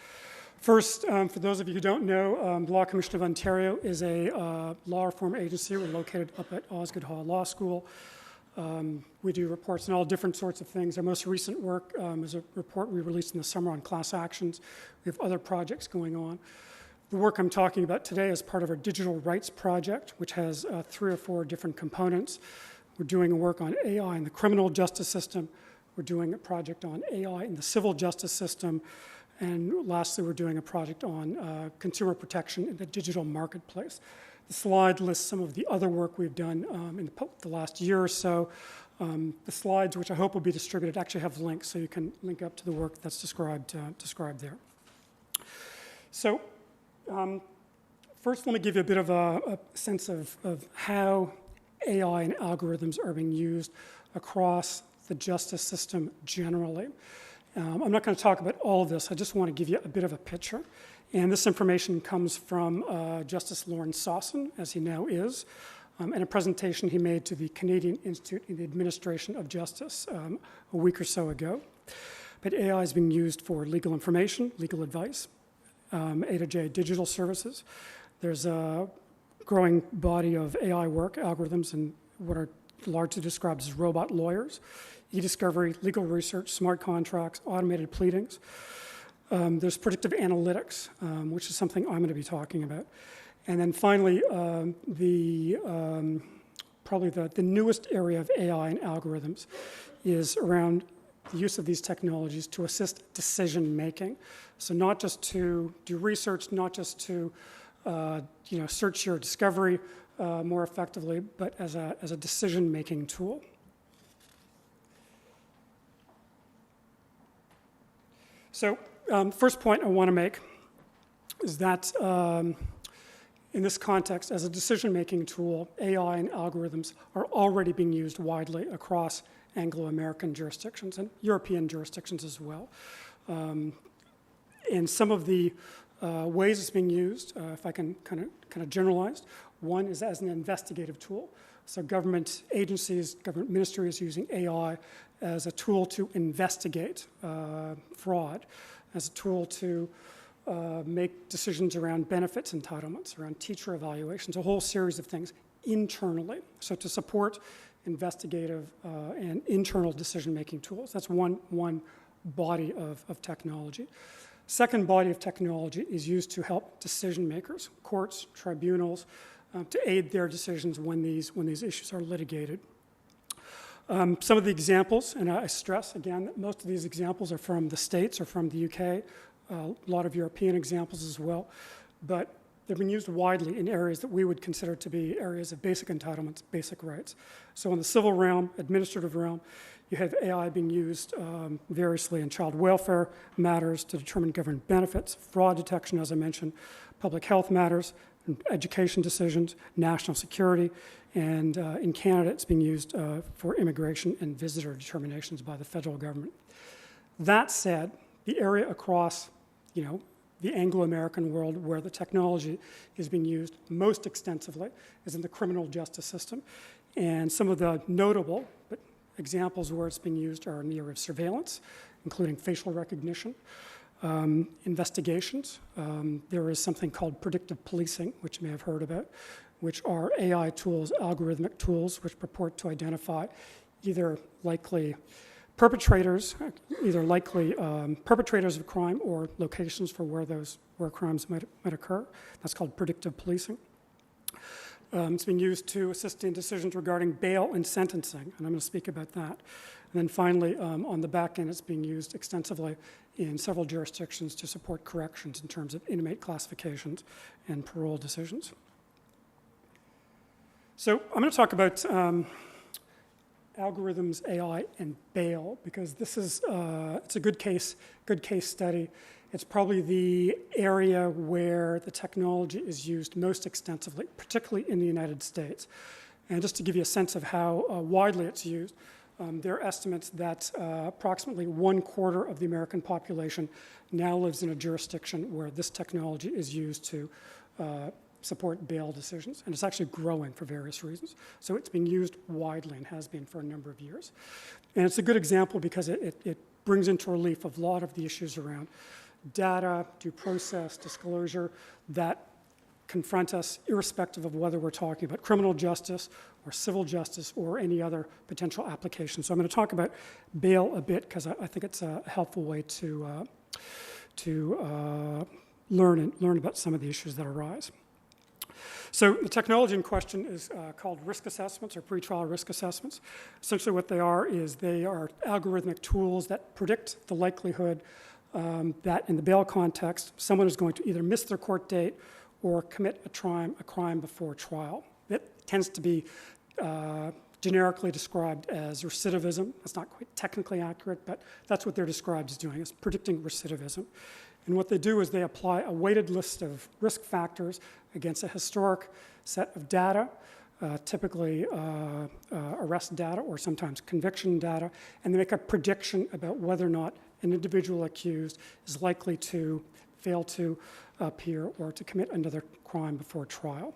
D: First, for those of you who don't know, the Law Commission of Ontario is a law reform agency. We're located up at Osgoode Hall Law School. We do reports on all different sorts of things. Our most recent work is a report we released in the summer on class actions. We have other projects going on. The work I'm talking about today is part of our digital rights project, which has 3 or 4 different components. We're doing work on AI in the criminal justice system. We're doing a project on AI in the civil justice system. And lastly, we're doing a project on consumer protection in the digital marketplace. The slide lists some of the other work we've done in the last year or so. The slides, which I hope will be distributed, actually have links, so you can link up to the work that's described there. So first, let me give you a bit of a sense of how AI and algorithms are being used across the justice system generally. I'm not going to talk about all of this. I just want to give you a bit of a picture. And this information comes from Justice Lawrence Sawson, as he now is, in a presentation he made to the Canadian Institute in the Administration of Justice a week or so ago. But AI is being used for legal information, legal advice, A to J digital services. There's a growing body of AI work, algorithms, and what are largely described as robot lawyers, e-discovery, legal research, smart contracts, automated pleadings. There's predictive analytics, which is something I'm going to be talking about. And then finally, probably the newest area of AI and algorithms is around the use of these technologies to assist decision making. So not just to do research, not just to search your discovery more effectively, but as a decision making tool. So first point I want to make is that in this context, as a decision-making tool, AI and algorithms are already being used widely across Anglo-American jurisdictions and European jurisdictions as well. And some of the ways it's being used, if I can kind of generalize, one is as an investigative tool. So government agencies, government ministries using AI as a tool to investigate fraud, as a tool to make decisions around benefits entitlements, around teacher evaluations, a whole series of things internally. So to support investigative and internal decision-making tools. That's one body of technology. Second body of technology is used to help decision makers, courts, tribunals, to aid their decisions when these issues are litigated. Some of the examples, and I stress again that most of these examples are from the States or from the UK, a lot of European examples as well, but they've been used widely in areas that we would consider to be areas of basic entitlements, basic rights. So in the civil realm, administrative realm, you have AI being used variously in child welfare matters to determine government benefits, fraud detection, as I mentioned, public health matters, education decisions, national security, and in Canada it's being used for immigration and visitor determinations by the federal government. That said, the area across, the Anglo-American world where the technology is being used most extensively is in the criminal justice system. And some of the notable examples where it's being used are in the area of surveillance, including facial recognition, investigations. There is something called predictive policing, which you may have heard about, which are AI tools, algorithmic tools, which purport to identify either likely perpetrators of crime or locations for where crimes might occur. That's called predictive policing. It's being used to assist in decisions regarding bail and sentencing, and I'm going to speak about that. And then finally, on the back end, it's being used extensively in several jurisdictions to support corrections in terms of inmate classifications and parole decisions. So I'm going to talk about algorithms, AI, and bail, because this is it's a good case study. It's probably the area where the technology is used most extensively, particularly in the United States. And just to give you a sense of how widely it's used, there are estimates that approximately 1/4 of the American population now lives in a jurisdiction where this technology is used to support bail decisions, and it's actually growing for various reasons. So it's being used widely and has been for a number of years. And it's a good example because it brings into relief a lot of the issues around data, due process, disclosure that confront us irrespective of whether we're talking about criminal justice or civil justice or any other potential application. So I'm going to talk about bail a bit because I think it's a helpful way to learn about some of the issues that arise. So the technology in question is called risk assessments or pretrial risk assessments. Essentially what they are is they are algorithmic tools that predict the likelihood that in the bail context, someone is going to either miss their court date or commit a crime before trial. It tends to be generically described as recidivism. That's not quite technically accurate, but that's what they're described as doing, is predicting recidivism. And what they do is they apply a weighted list of risk factors against a historic set of data, typically arrest data or sometimes conviction data, and they make a prediction about whether or not an individual accused is likely to fail to appear or to commit another crime before trial.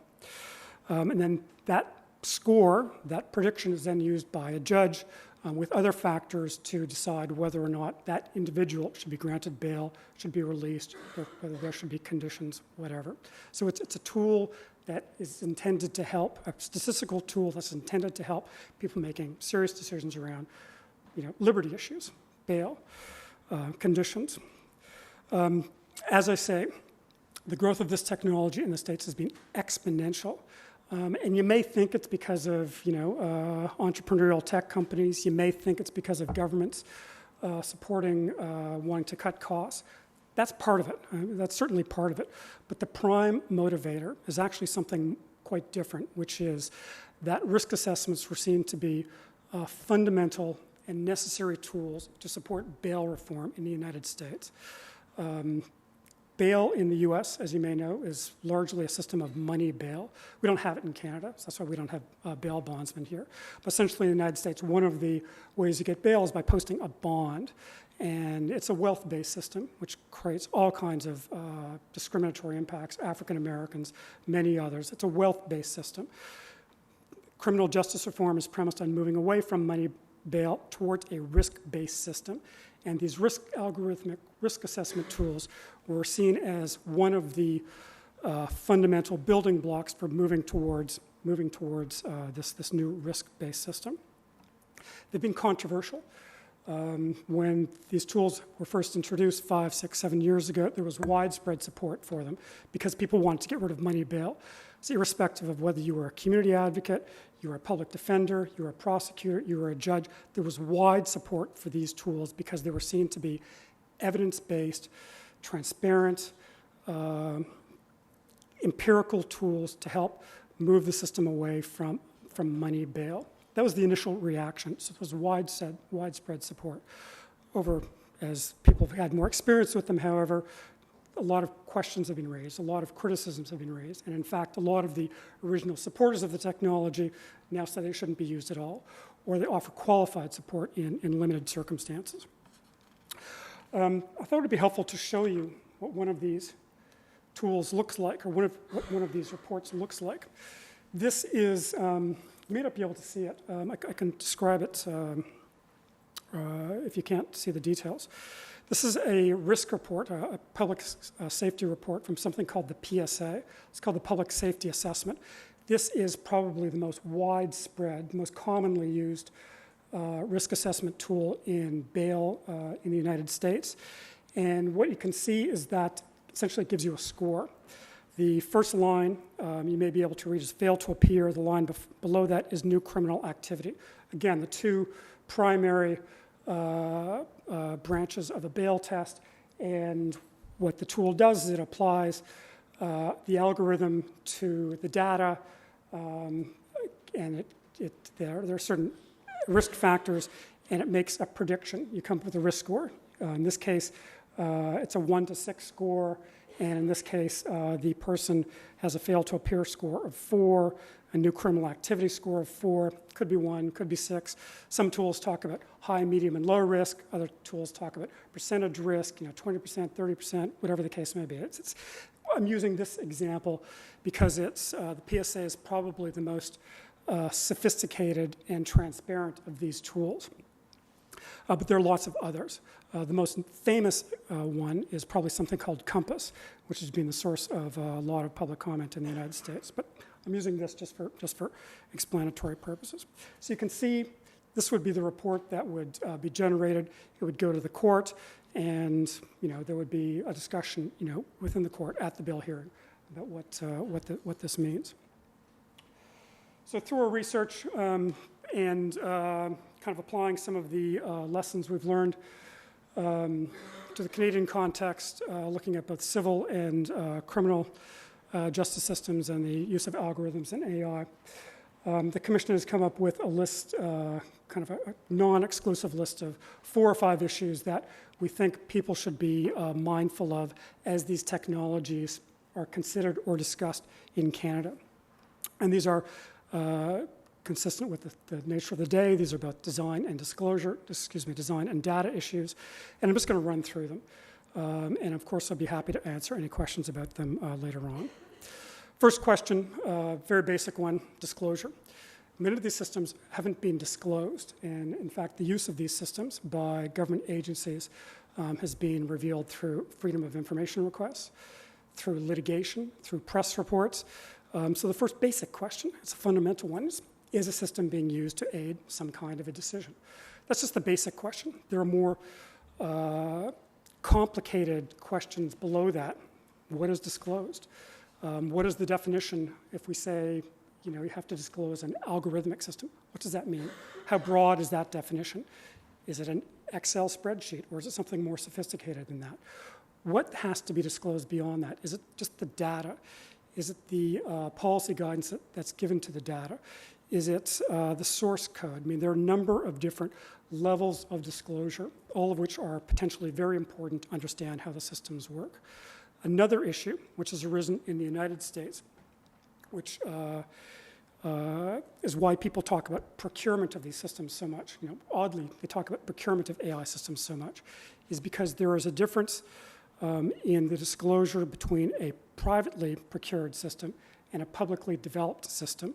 D: And then that score, that prediction, is then used by a judge with other factors to decide whether or not that individual should be granted bail, should be released, or whether there should be conditions, whatever. So it's a tool that is intended to help, a statistical tool that's intended to help people making serious decisions around, liberty issues, bail, conditions. As I say, the growth of this technology in the States has been exponential. And you may think it's because of, entrepreneurial tech companies. You may think it's because of governments supporting, wanting to cut costs. That's part of it. That's certainly part of it. But the prime motivator is actually something quite different, which is that risk assessments were seen to be fundamental and necessary tools to support bail reform in the United States. Bail in the US, as you may know, is largely a system of money bail. We don't have it in Canada, so that's why we don't have bail bondsmen here. But essentially in the United States, one of the ways you get bail is by posting a bond. And it's a wealth-based system, which creates all kinds of discriminatory impacts, African Americans, many others. It's a wealth-based system. Criminal justice reform is premised on moving away from money bail towards a risk-based system. And these algorithmic risk assessment tools were seen as one of the fundamental building blocks for moving towards this new risk-based system. They've been controversial. When these tools were first introduced 5, 6, 7 years ago, there was widespread support for them because people wanted to get rid of money bail. So irrespective of whether you were a community advocate, you were a public defender, you were a prosecutor, you were a judge, there was wide support for these tools because they were seen to be evidence-based, transparent, empirical tools to help move the system away from money bail. That was the initial reaction. So it was widespread support. As people have had more experience with them, however, a lot of questions have been raised, a lot of criticisms have been raised, and in fact, a lot of the original supporters of the technology now say they shouldn't be used at all, or they offer qualified support in limited circumstances. I thought it would be helpful to show you what one of these tools looks like, or what one of these reports looks like. This is, you may not be able to see it. I can describe it if you can't see the details. This is a risk report, a public safety report from something called the PSA. It's called the Public Safety Assessment. This is probably the most widespread, most commonly used risk assessment tool in bail in the United States. And what you can see is that essentially it gives you a score. The first line you may be able to read is fail to appear. The line below that is new criminal activity. Again, the two primary branches of a bail test, and what the tool does is it applies the algorithm to the data, and there are certain risk factors, and it makes a prediction. You come up with a risk score. In this case, it's a 1 to 6 score, and in this case, the person has a fail to appear score of 4, a new criminal activity score of 4, could be 1, could be 6. Some tools talk about high, medium, and low risk. Other tools talk about percentage risk, 20%, 30%, whatever the case may be. I'm using this example because the PSA is probably the most sophisticated and transparent of these tools. But there are lots of others. The most famous one is probably something called Compass, which has been the source of a lot of public comment in the United States. But I'm using this just for explanatory purposes. So you can see this would be the report that would be generated. It would go to the court, and there would be a discussion within the court at the bail hearing about what this means. So through our research and kind of applying some of the lessons we've learned to the Canadian context, looking at both civil and criminal justice systems and the use of algorithms and AI. The Commission has come up with a list, kind of a non-exclusive list of 4 or 5 issues that we think people should be mindful of as these technologies are considered or discussed in Canada. And these are consistent with the nature of the day. These are about design and disclosure, design and data issues. And I'm just going to run through them. And of course, I'll be happy to answer any questions about them later on. First question, very basic one, disclosure. Many of these systems haven't been disclosed, and in fact, the use of these systems by government agencies has been revealed through freedom of information requests, through litigation, through press reports. So the first basic question, it's a fundamental one, is a system being used to aid some kind of a decision? That's just the basic question. There are more complicated questions below that. What is disclosed? What is the definition if we say, you have to disclose an algorithmic system? What does that mean? How broad is that definition? Is it an Excel spreadsheet, or is it something more sophisticated than that? What has to be disclosed beyond that? Is it just the data? Is it the policy guidance that's given to the data? Is it the source code? I mean, there are a number of different levels of disclosure, all of which are potentially very important to understand how the systems work. Another issue, which has arisen in the United States, which is why people talk about procurement of these systems so much. Oddly, they talk about procurement of AI systems so much, is because there is a difference in the disclosure between a privately procured system and a publicly developed system.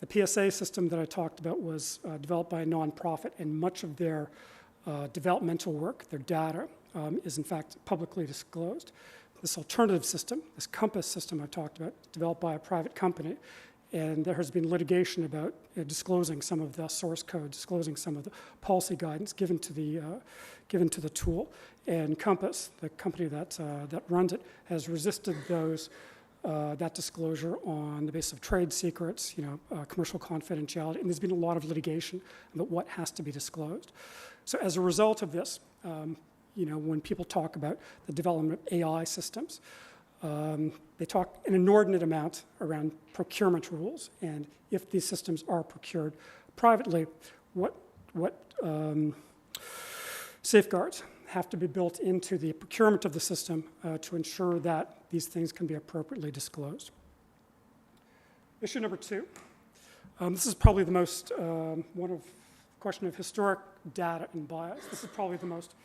D: The PSA system that I talked about was developed by a nonprofit, and much of their developmental work, their data, is in fact publicly disclosed. This alternative system, this Compass system I talked about, developed by a private company, and there has been litigation about disclosing some of the source code, disclosing some of the policy guidance given to the tool. And Compass, the company that runs it, has resisted that disclosure on the basis of trade secrets, commercial confidentiality, and there's been a lot of litigation about what has to be disclosed. So as a result of this, when people talk about the development of AI systems, they talk an inordinate amount around procurement rules, and if these systems are procured privately, what safeguards have to be built into the procurement of the system to ensure that these things can be appropriately disclosed. Issue number 2. This is probably the most, question of historic data and bias. This is probably the most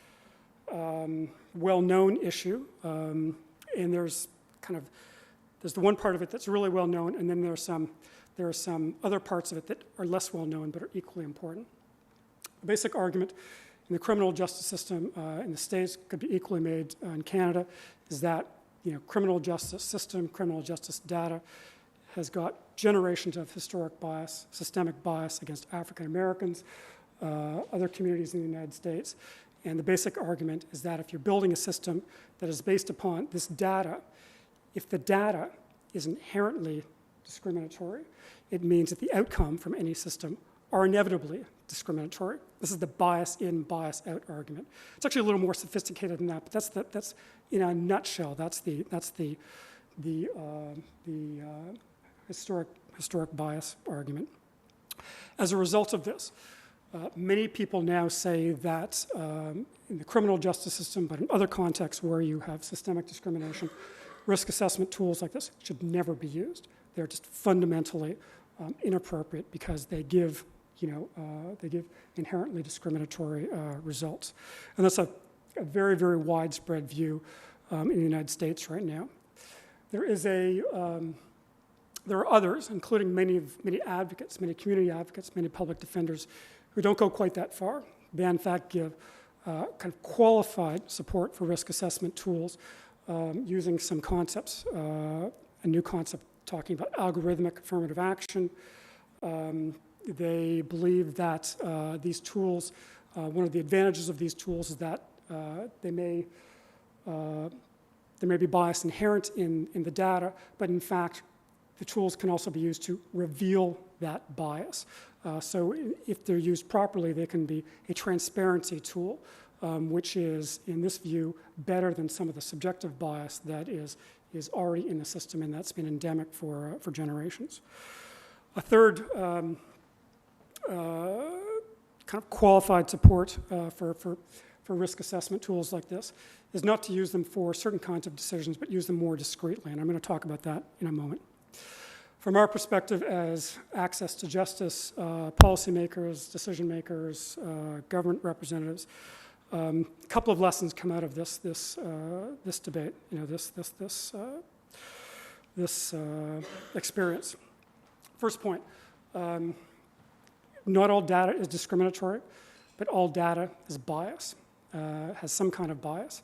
D: well-known issue, and there's the one part of it that's really well-known, and then there are some other parts of it that are less well-known but are equally important. The basic argument in the criminal justice system in the States could be equally made in Canada is that criminal justice system, criminal justice data has got generations of historic bias, systemic bias against African Americans, other communities in the United States. And the basic argument is that if you're building a system that is based upon this data, if the data is inherently discriminatory, it means that the outcome from any system are inevitably discriminatory. This is the bias in, bias out argument. It's actually a little more sophisticated than that, but that's in a nutshell. That's the historic bias argument. As a result of this, many people now say that in the criminal justice system, but in other contexts where you have systemic discrimination, risk assessment tools like this should never be used. They're just fundamentally inappropriate because they give inherently discriminatory results. And that's a very, very widespread view in the United States right now. There are others, including many advocates, many community advocates, many public defenders, who don't go quite that far. They, in fact, give kind of qualified support for risk assessment tools using some concepts, a new concept talking about algorithmic affirmative action. They believe that these tools, one of the advantages of these tools is that there may be bias inherent in the data, but in fact, the tools can also be used to reveal that bias. So if they're used properly, they can be a transparency tool, which is, in this view, better than some of the subjective bias that is is already in the system, and that's been endemic for generations. A third kind of qualified support for risk assessment tools like this is not to use them for certain kinds of decisions, but use them more discreetly, and I'm going to talk about that in a moment. From our perspective as access to justice, policymakers, decision makers, government representatives, a couple of lessons come out of this debate, this experience. First point, not all data is discriminatory, but all data is biased, has some kind of bias.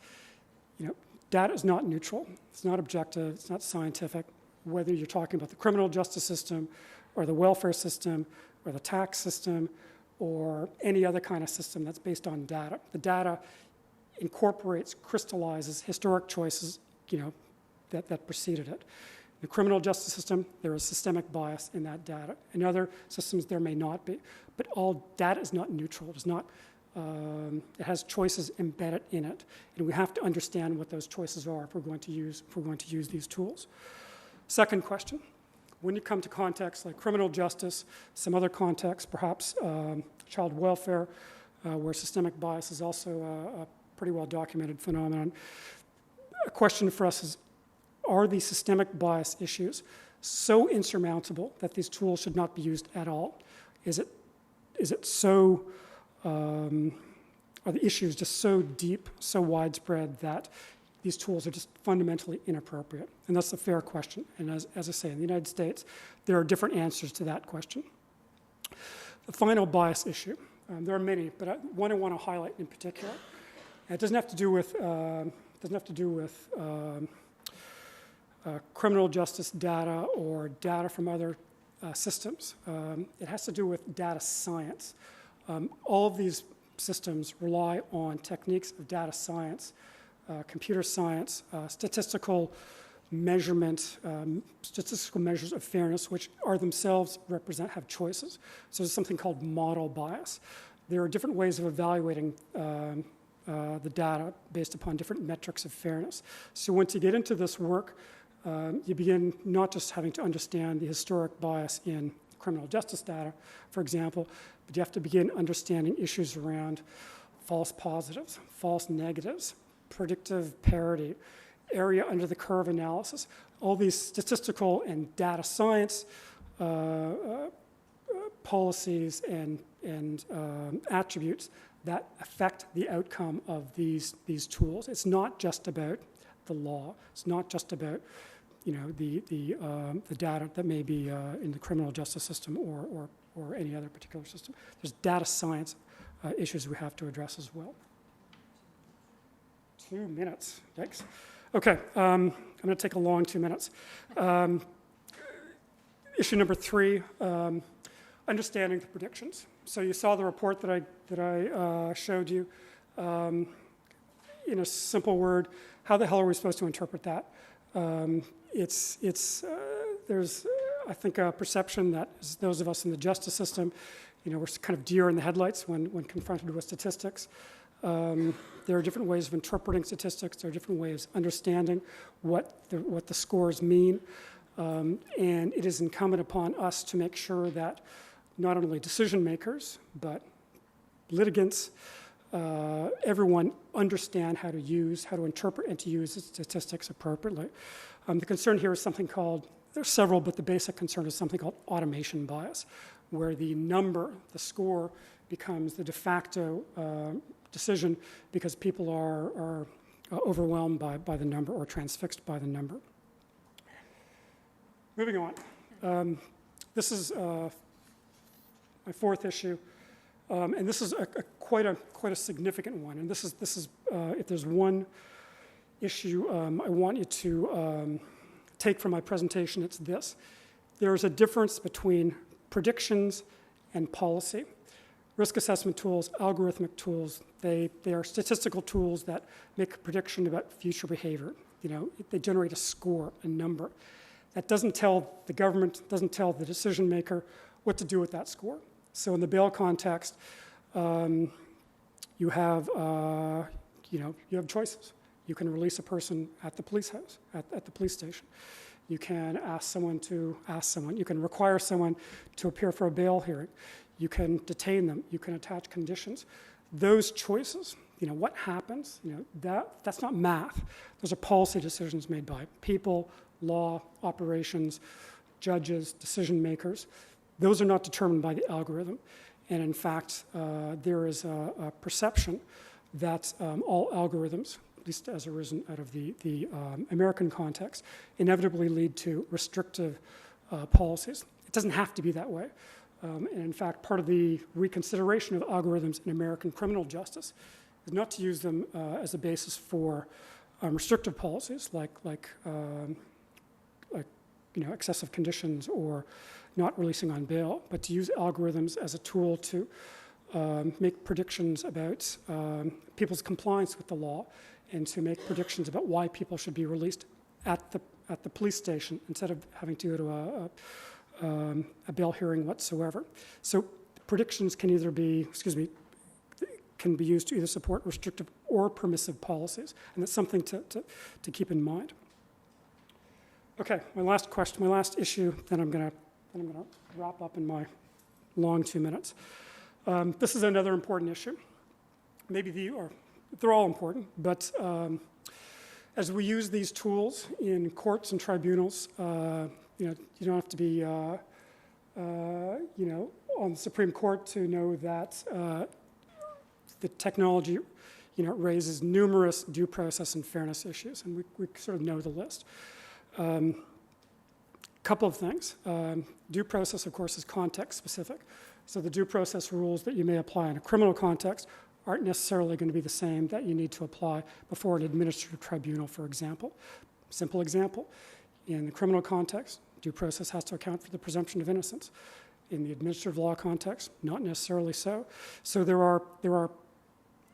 D: Data is not neutral, it's not objective, it's not scientific, whether you're talking about the criminal justice system or the welfare system or the tax system or any other kind of system that's based on data. The data incorporates, crystallizes historic choices, that preceded it. In the criminal justice system, there is systemic bias in that data. In other systems, there may not be. But all data is not neutral. It is not. It has choices embedded in it, and we have to understand what those choices are if we're going to use these tools. Second question: when you come to contexts like criminal justice, some other contexts, perhaps child welfare, where systemic bias is also a pretty well documented phenomenon, a question for us is: are these systemic bias issues so insurmountable that these tools should not be used at all? Is it so? Are the issues just so deep, so widespread that these tools are just fundamentally inappropriate? And that's a fair question. And as I say, in the United States, there are different answers to that question. The final bias issue. There are many, but one I want to highlight in particular. And it doesn't have to do with criminal justice data or data from other systems. It has to do with data science. All of these systems rely on techniques of data science, computer science, statistical measurement, statistical measures of fairness, which are themselves have choices. So there's something called model bias. There are different ways of evaluating the data based upon different metrics of fairness. So once you get into this work, you begin not just having to understand the historic bias in criminal justice data, for example, but you have to begin understanding issues around false positives, false negatives, predictive parity, area under the curve analysis, all these statistical and data science policies and attributes that affect the outcome of these tools. It's not just about the law. It's not just about the data that may be in the criminal justice system or any other particular system. There's data science issues we have to address as well. 2 minutes, yikes. Okay, I'm going to take a long 2 minutes. Issue number 3, understanding the predictions. So you saw the report that I showed you. In a simple word, how the hell are we supposed to interpret that? There's, I think, a perception that those of us in the justice system, we're kind of deer in the headlights when confronted with statistics. There are different ways of interpreting statistics. There are different ways of understanding what the scores mean. And it is incumbent upon us to make sure that not only decision makers, but litigants, everyone understand how to interpret and to use the statistics appropriately. The concern here is something called, there's several, but the basic concern is something called automation bias, where the number, the score, becomes the de facto decision because people are overwhelmed by the number or transfixed by the number. Moving on. This is my fourth issue, and this is quite a significant one. And this is if there's one issue I want you to take from my presentation, it's this. There's a difference between predictions and policy. Risk assessment tools, algorithmic tools, they are statistical tools that make a prediction about future behavior. They generate a score, a number. That doesn't tell the government, doesn't tell the decision maker what to do with that score. So in the bail context, you have choices. You can release a person at the police house, at the police station. You can you can require someone to appear for a bail hearing. You can detain them. You can attach conditions. Those choices, what happens, that's not math. Those are policy decisions made by people, law, operations, judges, decision makers. Those are not determined by the algorithm. And in fact, there is a perception that all algorithms, at least as arisen out of the American context, inevitably lead to restrictive policies. It doesn't have to be that way. And in fact, part of the reconsideration of algorithms in American criminal justice is not to use them as a basis for restrictive policies like excessive conditions or not releasing on bail, but to use algorithms as a tool to make predictions about people's compliance with the law and to make predictions about why people should be released at the police station instead of having to go to a bail hearing whatsoever. So predictions can either be, can be used to either support restrictive or permissive policies, and that's something to keep in mind. Okay, my last issue, then I'm gonna wrap up in my long 2 minutes. This is another important issue. They're all important, but as we use these tools in courts and tribunals, you don't have to be, on the Supreme Court to know that the technology, raises numerous due process and fairness issues, and we sort of know the list. Couple of things. Due process, of course, is context specific. So the due process rules that you may apply in a criminal context aren't necessarily going to be the same that you need to apply before an administrative tribunal, for example. Simple example. In the criminal context, due process has to account for the presumption of innocence. In the administrative law context, not necessarily so. So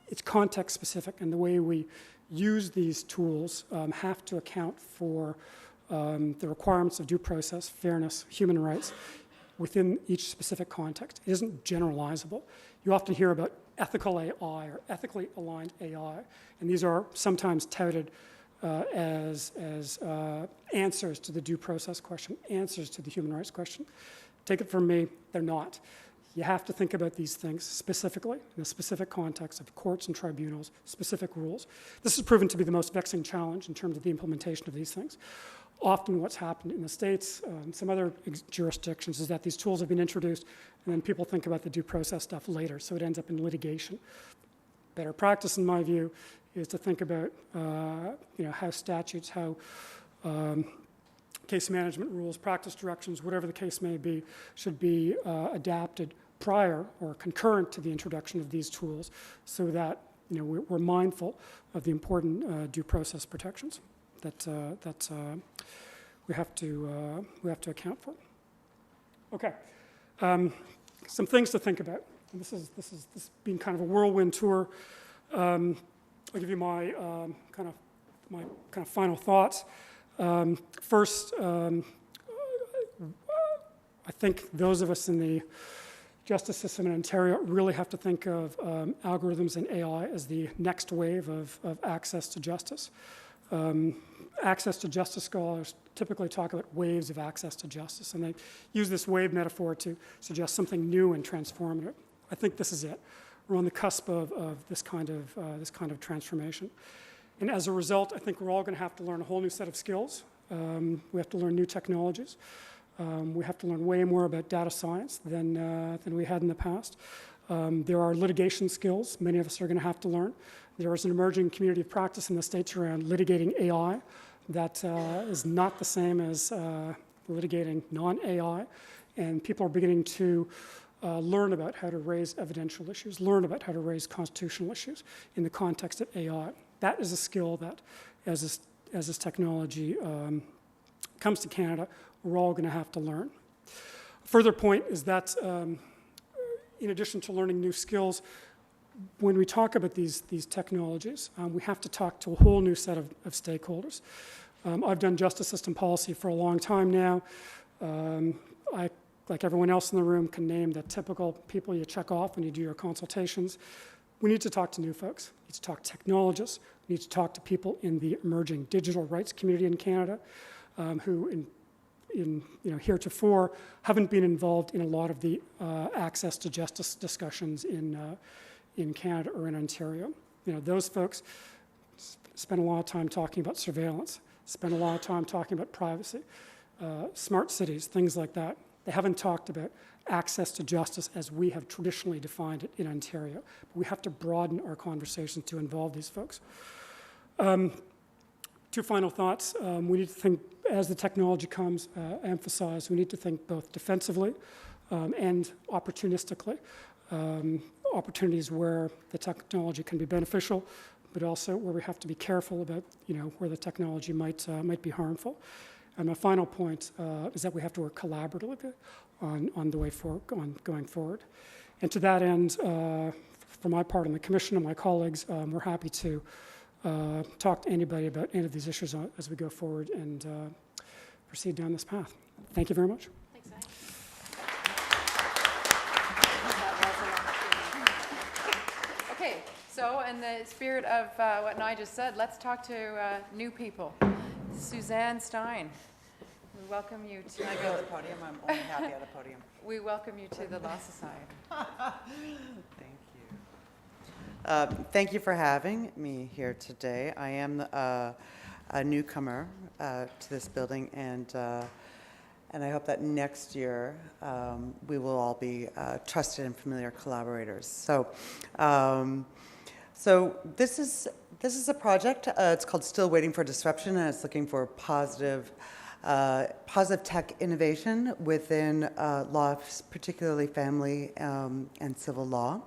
D: it's context specific, and the way we use these tools have to account for the requirements of due process, fairness, human rights within each specific context. It isn't generalizable. You often hear about ethical AI or ethically aligned AI, and these are sometimes touted as answers to the due process question, answers to the human rights question. Take it from me, they're not. You have to think about these things specifically in the specific context of courts and tribunals, specific rules. This has proven to be the most vexing challenge in terms of the implementation of these things. Often what's happened in the States and some other jurisdictions is that these tools have been introduced and then people think about the due process stuff later, so it ends up in litigation. Better practice, in my view, is to think about how statutes, how case management rules, practice directions, whatever the case may be, should be adapted prior or concurrent to the introduction of these tools so that we're mindful of the important due process protections that we have to account for. Okay, some things to think about. And this has been kind of a whirlwind tour. I'll give you my kind of final thoughts. First, I think those of us in the justice system in Ontario really have to think of algorithms and AI as the next wave of access to justice. Access to justice scholars typically talk about waves of access to justice, and they use this wave metaphor to suggest something new and transformative. I think this is it. We're on the cusp of this kind of transformation. And as a result, I think we're all going to have to learn a whole new set of skills. We have to learn new technologies. We have to learn way more about data science than we had in the past. There are litigation skills many of us are going to have to learn. There is an emerging community of practice in the States around litigating AI that is not the same as litigating non-AI. And people are beginning to learn about how to raise evidential issues, learn about how to raise constitutional issues in the context of AI. That is a skill that, as this technology comes to Canada, we're all going to have to learn. A further point is that in addition to learning new skills, when we talk about these technologies, we have to talk to a whole new set of stakeholders. I've done justice system policy for a long time now. I, like everyone else in the room, can name the typical people you check off when you do your consultations. We need to talk to new folks. We need to talk to technologists. We need to talk to people in the emerging digital rights community in Canada, who heretofore haven't been involved in a lot of the access to justice discussions in Canada or in Ontario. Those folks spend a lot of time talking about surveillance, spend a lot of time talking about privacy, smart cities, things like that. They haven't talked about access to justice as we have traditionally defined it in Ontario. But we have to broaden our conversation to involve these folks. Two final thoughts. We need to think, as the technology comes, emphasize, we need to think both defensively and opportunistically. Opportunities where the technology can be beneficial, but also where we have to be careful about, where the technology might be harmful. And my final point is that we have to work collaboratively on the way forward, going forward. And to that end, for my part and the Commission and my colleagues, we're happy to talk to anybody about any of these issues as we go forward and proceed down this path. Thank you very much.
C: Thanks, Zach. Okay, so in the spirit of what Nye just said, let's talk to new people. Suzanne Stein, we welcome you to
F: Can I go to the podium? I'm only happy at the podium.
C: We welcome you to the Law Society.
F: Thank you. Thank you for having me here today. I am a newcomer to this building, and I hope that next year we will all be trusted and familiar collaborators. So this is a project. It's called Still Waiting for Disruption, and it's looking for positive tech innovation within law, particularly family and civil law.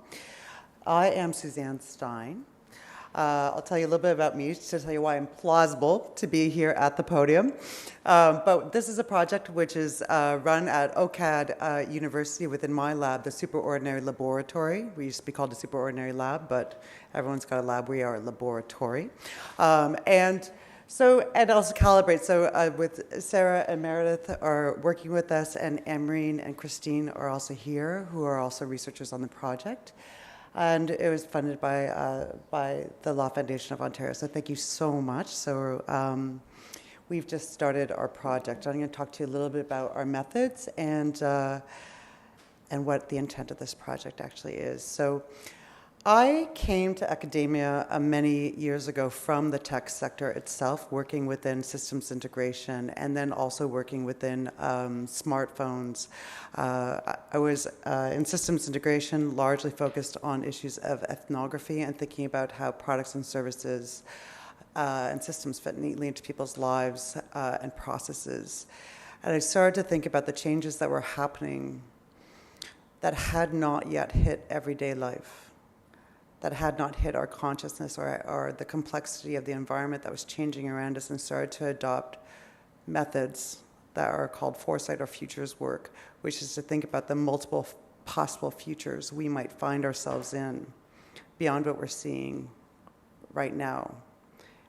F: I am Suzanne Stein. I'll tell you a little bit about me to tell you why I'm plausible to be here at the podium. But this is a project which is run at OCAD University within my lab, the Superordinary Laboratory. We used to be called the Superordinary Lab, but everyone's got a lab. We are a laboratory. And also Calibrate. So with Sarah and Meredith are working with us, and Emerine and Christine are also here, who are also researchers on the project. And it was funded by the Law Foundation of Ontario. So thank you so much. So we've just started our project. I'm going to talk to you a little bit about our methods and what the intent of this project actually is. So I came to academia many years ago from the tech sector itself, working within systems integration and then also working within smartphones. I was in systems integration, largely focused on issues of ethnography and thinking about how products and services and systems fit neatly into people's lives and processes. And I started to think about the changes that were happening that had not yet hit everyday life, that had not hit our consciousness or the complexity of the environment that was changing around us, and started to adopt methods that are called foresight or futures work, which is to think about the multiple possible futures we might find ourselves in beyond what we're seeing right now,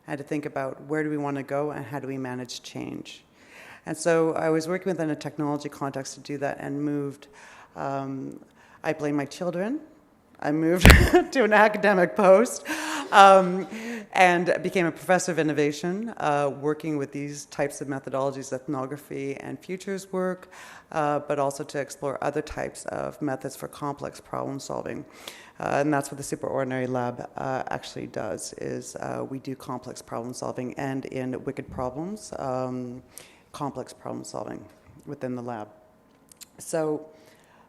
F: and to think about where do we want to go and how do we manage change. And so I was working within a technology context to do that and moved. I blame my children. I moved to an academic post and became a professor of innovation, working with these types of methodologies, ethnography and futures work, but also to explore other types of methods for complex problem solving. And that's what the Superordinary Lab actually does, is we do complex problem solving, and in wicked problems, complex problem solving within the lab. So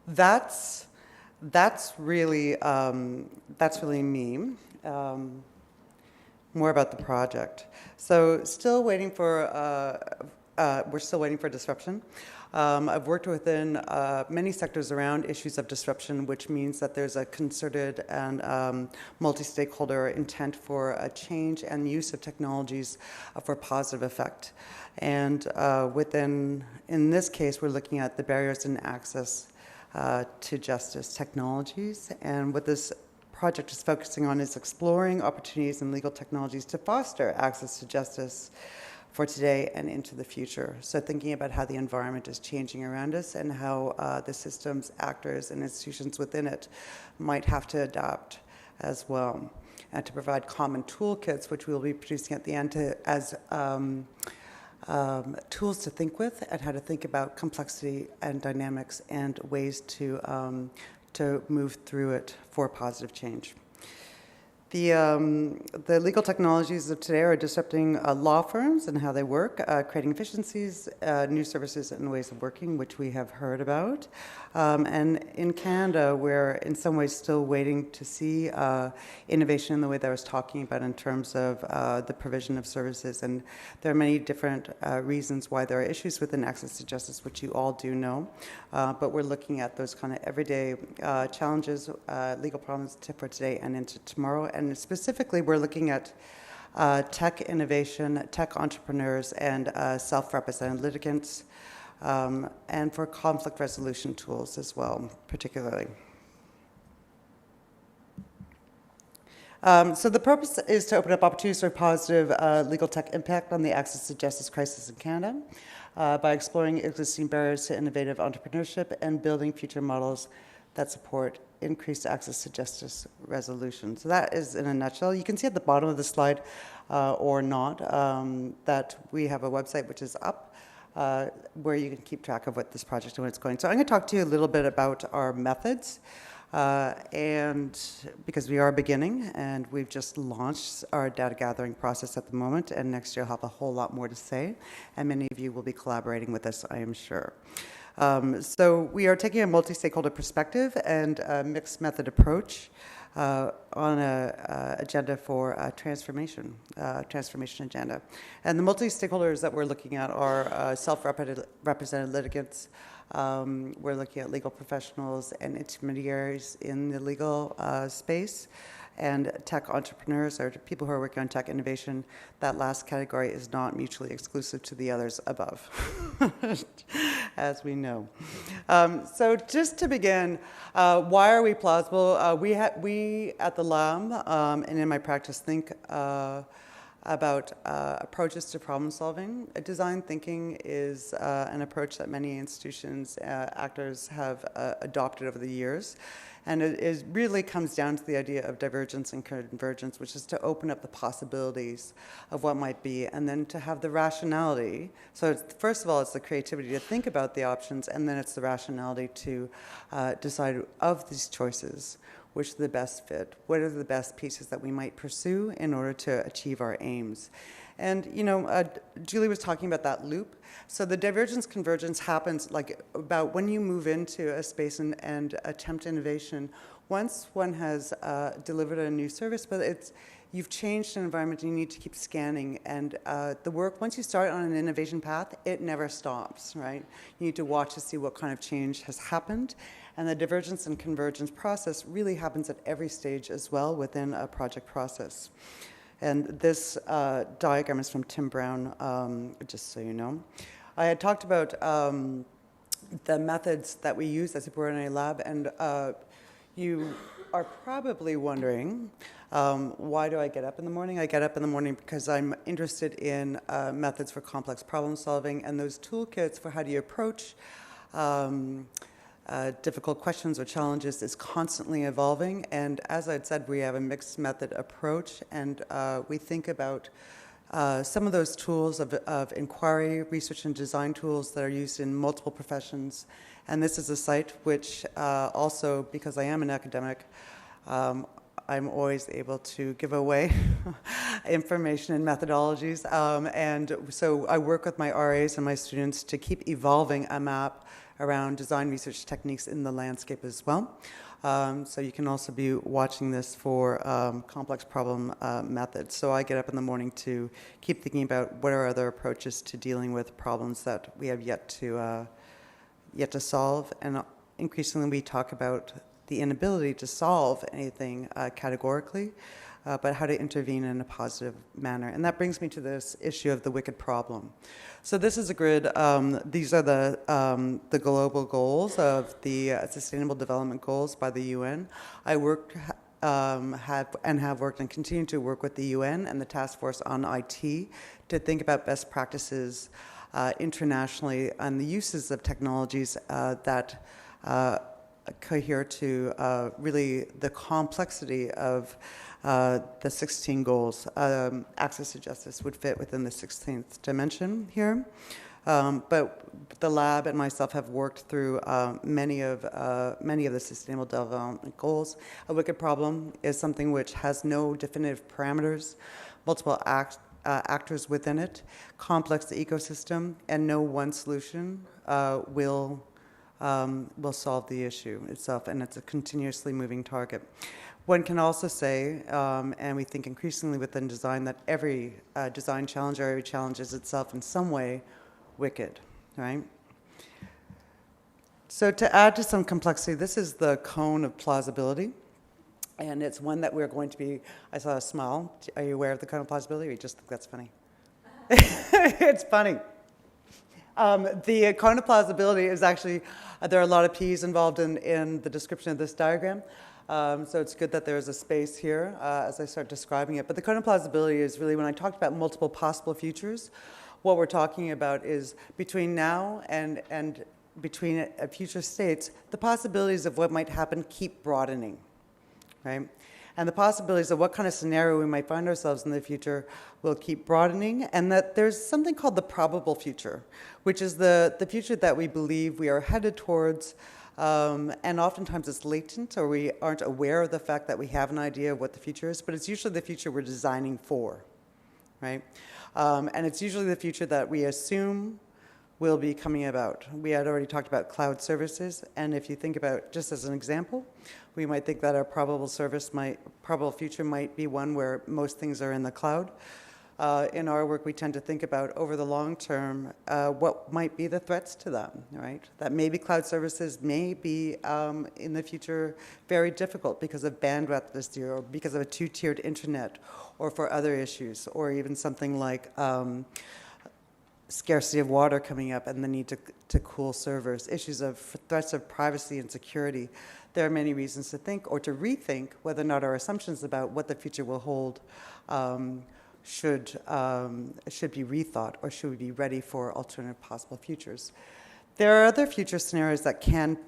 F: that's really me. More about the project. So we're still waiting for disruption. I've worked within many sectors around issues of disruption, which means that there's a concerted and multi-stakeholder intent for a change and use of technologies for positive effect. And in this case, we're looking at the barriers in access to justice technologies. And what this project is focusing on is exploring opportunities in legal technologies to foster access to justice for today and into the future. So thinking about how the environment is changing around us and how the systems, actors, and institutions within it might have to adapt as well. and to provide common toolkits, which we'll be producing at the end as tools to think with and how to think about complexity and dynamics and ways to move through it for positive change. The legal technologies of today are disrupting law firms and how they work, creating efficiencies, new services and ways of working, which we have heard about. And in Canada, we're in some ways still waiting to see innovation in the way that I was talking about in terms of the provision of services. And there are many different reasons why there are issues within access to justice, which you all do know. But we're looking at those kind of everyday challenges, legal problems for today and into tomorrow. And specifically, we're looking at tech innovation, tech entrepreneurs, and self-represented litigants, and for conflict resolution tools as well, particularly. So the purpose is to open up opportunities for positive legal tech impact on the access to justice crisis in Canada by exploring existing barriers to innovative entrepreneurship and building future models that support increased access to justice resolution. So that is in a nutshell. You can see at the bottom of the slide, or not, that we have a website which is up, where you can keep track of what this project and where it's going. So I'm going to talk to you a little bit about our methods, and because we are beginning, and we've just launched our data gathering process at the moment, and next year I'll have a whole lot more to say, and many of you will be collaborating with us, I am sure. So we are taking a multi-stakeholder perspective and a mixed method approach on an agenda for transformation agenda. And the multi-stakeholders that we're looking at are self-represented litigants. We're looking at legal professionals and intermediaries in the legal space, and tech entrepreneurs, or people who are working on tech innovation. That last category is not mutually exclusive to the others above, as we know. So just to begin, why are we plausible? We at the lab, and in my practice, think about approaches to problem solving. Design thinking is an approach that many institutions, actors have adopted over the years. And it really comes down to the idea of divergence and convergence, which is to open up the possibilities of what might be, and then to have the rationality. So first of all, it's the creativity to think about the options, and then it's the rationality to decide of these choices, which are the best fit, what are the best pieces that we might pursue in order to achieve our aims. And, you know, Julie was talking about that loop. So the divergence convergence happens like about when you move into a space and attempt innovation. Once one has delivered a new service, but you've changed an environment and you need to keep scanning. And the work, once you start on an innovation path, it never stops, right? You need to watch to see what kind of change has happened. And the divergence and convergence process really happens at every stage as well within a project process. And this diagram is from Tim Brown, just so you know. I had talked about the methods that we use as if we're in a lab, and you are probably wondering, why do I get up in the morning? I get up in the morning because I'm interested in methods for complex problem solving, and those toolkits for how do you approach difficult questions or challenges is constantly evolving. And as I'd said, we have a mixed method approach, and we think about some of those tools of inquiry, research and design tools that are used in multiple professions. And this is a site which also, because I am an academic, I'm always able to give away information and methodologies. And so I work with my RAs and my students to keep evolving a map around design research techniques in the landscape as well. So you can also be watching this for complex problem methods. So I get up in the morning to keep thinking about what are other approaches to dealing with problems that we have yet to solve. And increasingly we talk about the inability to solve anything categorically, but how to intervene in a positive manner. And that brings me to this issue of the wicked problem. So this is a grid. These are the global goals of the Sustainable Development Goals by the UN. I worked, have worked and continue to work with the UN and the Task Force on IT to think about best practices internationally and the uses of technologies that cohere to really the complexity of the 16 goals. Access to justice would fit within the 16th dimension here. But the lab and myself have worked through many of the Sustainable Development Goals. A wicked problem is something which has no definitive parameters, multiple actors within it, complex ecosystem, and no one solution will solve the issue itself, and it's a continuously moving target. One can also say, and we think increasingly within design, that every design challenge or every challenge is itself in some way wicked, right? So to add to some complexity, this is the cone of plausibility, and it's one that we're going to be, I saw a smile. Are you aware of the cone of plausibility, or you just think that's funny? It's funny. The cone of plausibility is actually, there are a lot of P's involved in the description of this diagram. So it's good that there's a space here as I start describing it. But the cone of plausibility is really, when I talked about multiple possible futures, what we're talking about is between now and between future states, the possibilities of what might happen keep broadening, right? And the possibilities of what kind of scenario we might find ourselves in the future will keep broadening, and that there's something called the probable future, which is the future that we believe we are headed towards, and oftentimes it's latent, or we aren't aware of the fact that we have an idea of what the future is, but it's usually the future we're designing for, right? And it's usually the future that we assume will be coming about. We had already talked about cloud services, and if you think about, just as an example, we might think that our probable future might be one where most things are in the cloud. In our work, we tend to think about, over the long term, what might be the threats to that, right? That maybe cloud services may be, in the future, very difficult because of bandwidth this year, or because of a two-tiered internet, or for other issues, or even something like scarcity of water coming up and the need to cool servers, issues of threats of privacy and security. There are many reasons to think or to rethink whether or not our assumptions about what the future will hold should be rethought, or should we be ready for alternative possible futures. There are other future scenarios that can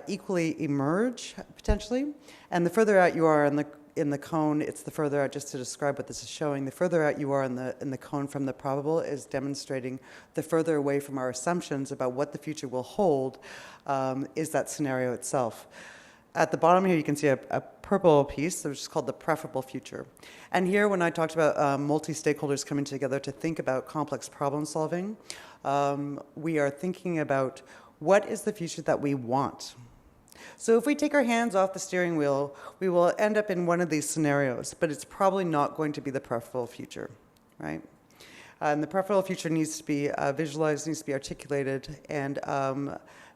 F: equally emerge, potentially, and the further out you are in the cone, it's the further out, just to describe what this is showing, the further out you are in the cone from the probable is demonstrating the further away from our assumptions about what the future will hold is that scenario itself. At the bottom here, you can see a purple piece, which is called the Preferable Future. And here, when I talked about multi-stakeholders coming together to think about complex problem solving, we are thinking about what is the future that we want. So if we take our hands off the steering wheel, we will end up in one of these scenarios, but it's probably not going to be the preferable future, right? And the preferable future needs to be visualized, needs to be articulated, and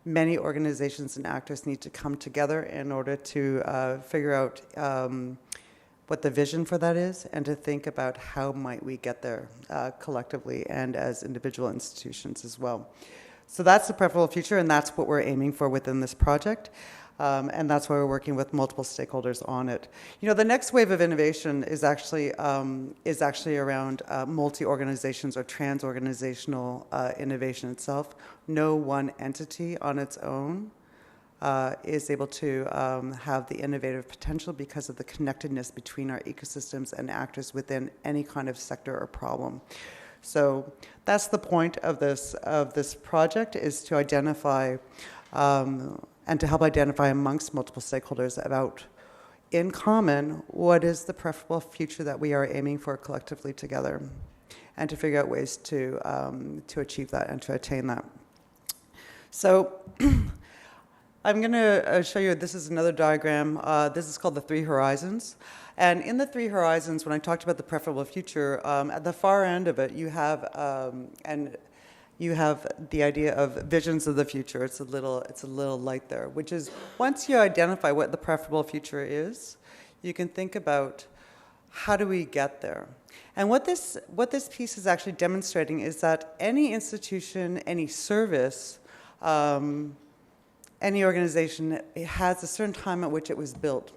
F: many organizations and actors need to come together in order to figure out what the vision for that is, and to think about how might we get there collectively and as individual institutions as well. So that's the preferable future, and that's what we're aiming for within this project. And that's why we're working with multiple stakeholders on it. You know, the next wave of innovation is actually around multi-organizations or trans-organizational innovation itself. No one entity on its own is able to have the innovative potential because of the connectedness between our ecosystems and actors within any kind of sector or problem. So that's the point of this project, is to identify and to help identify amongst multiple stakeholders about, in common, what is the preferable future that we are aiming for collectively together, and to figure out ways to achieve that and to attain that. So I'm going to show you, this is another diagram. This is called the Three Horizons. And in the Three Horizons, when I talked about the preferable future, at the far end of it, you have the idea of visions of the future. It's a little light there, which is, once you identify what the preferable future is, you can think about, how do we get there? And what this piece is actually demonstrating is that any institution, any service, any organization, it has a certain time at which it was built.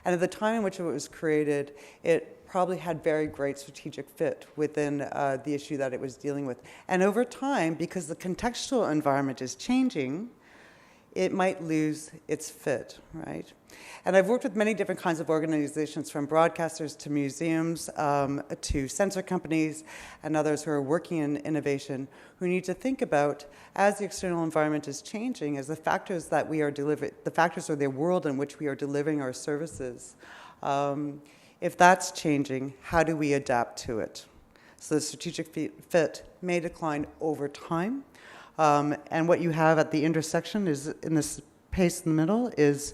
F: And at the time in which it was created, it probably had very great strategic fit within the issue that it was dealing with. And over time, because the contextual environment is changing, it might lose its fit, right? And I've worked with many different kinds of organizations, from broadcasters to museums to sensor companies and others who are working in innovation, who need to think about, as the external environment is changing, as the factors that we are delivering, the factors of the world in which we are delivering our services, if that's changing, how do we adapt to it? So the strategic fit may decline over time. And what you have at the intersection is, in this space in the middle, is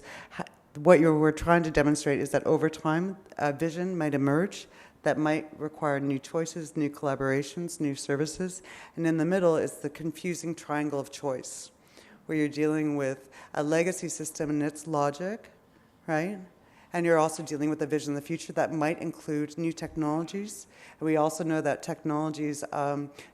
F: what we're trying to demonstrate is that over time, a vision might emerge that might require new choices, new collaborations, new services. And in the middle is the confusing triangle of choice, where you're dealing with a legacy system and its logic, right? And you're also dealing with a vision of the future that might include new technologies. And we also know that technologies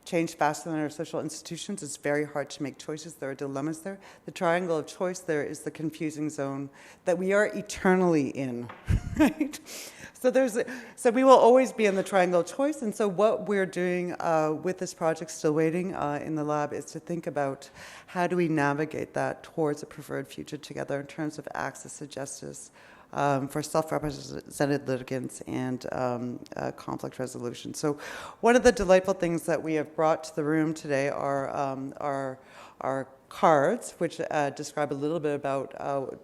F: change faster than our social institutions. It's very hard to make choices. There are dilemmas there. The triangle of choice there is the confusing zone that we are eternally in, right? So we will always be in the triangle of choice. And so what we're doing with this project, Still Waiting, in the lab, is to think about how do we navigate that towards a preferred future together in terms of access to justice, for self-represented litigants and conflict resolution. So one of the delightful things that we have brought to the room today are our cards, which describe a little bit about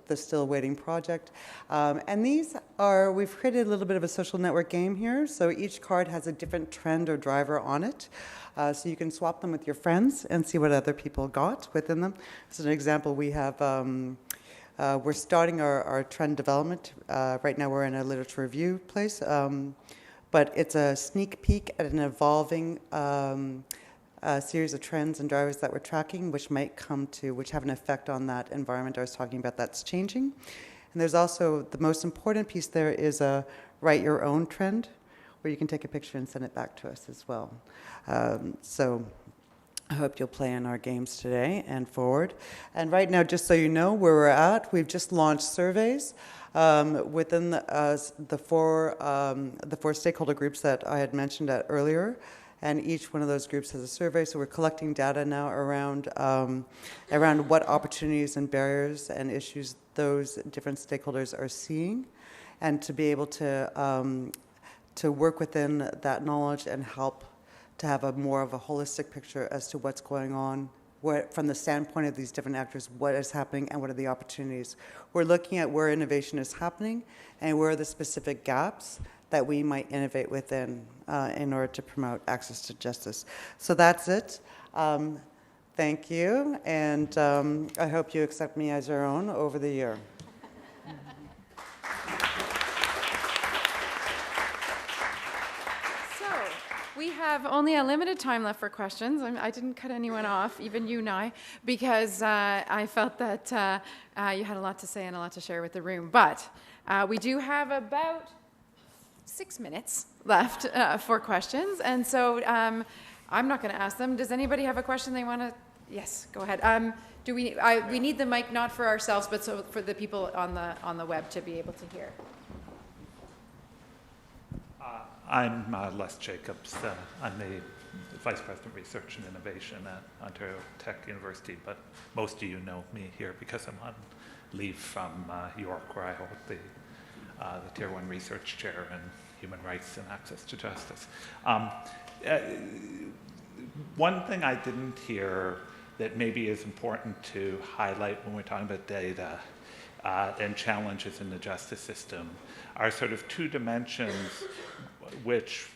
F: the Still Waiting project. And these are, we've created a little bit of a social network game here. So each card has a different trend or driver on it. So you can swap them with your friends and see what other people got within them. As an example, we have we're starting our trend development. Right now we're in a literature review place, but it's a sneak peek at an evolving series of trends and drivers that we're tracking, which have an effect on that environment I was talking about that's changing. And there's also, the most important piece there is a write your own trend, where you can take a picture and send it back to us as well. So I hope you'll play in our games today and forward. And right now, just so you know where we're at, we've just launched surveys within the four stakeholder groups that I had mentioned earlier. And each one of those groups has a survey. So we're collecting data now around what opportunities and barriers and issues those different stakeholders are seeing, and to be able to work within that knowledge and help to have more of a holistic picture as to what's going on, from the standpoint of these different actors, what is happening and what are the opportunities. We're looking at where innovation is happening and where are the specific gaps that we might innovate within in order to promote access to justice. So that's it. Thank you, and I hope you accept me as your own over the year.
C: We have only a limited time left for questions. I didn't cut anyone off, even you, Nye, because I felt that you had a lot to say and a lot to share with the room. But we do have about 6 minutes left for questions, and so I'm not going to ask them. Does anybody have a question they want to? Yes, go ahead. We need the mic not for ourselves, but so for the people on the web to be able to hear.
G: I'm Les Jacobs. I'm the Vice President of Research and Innovation at Ontario Tech University, but most of you know me here because I'm on leave from York, where I hold the Tier 1 Research Chair in Human Rights and Access to Justice. One thing I didn't hear that maybe is important to highlight when we're talking about data and challenges in the justice system are sort of two dimensions which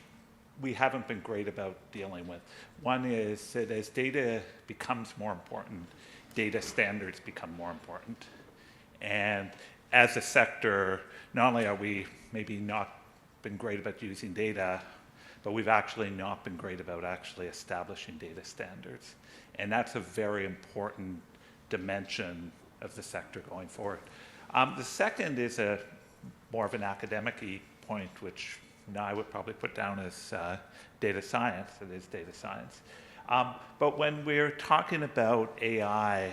G: we haven't been great about dealing with. One is that as data becomes more important, data standards become more important. And as a sector, not only are we maybe not been great about using data, but we've actually not been great about actually establishing data standards. And that's a very important dimension of the sector going forward. The second is more of an academic-y point, which I would probably put down as data science. It is data science. But when we're talking about AI,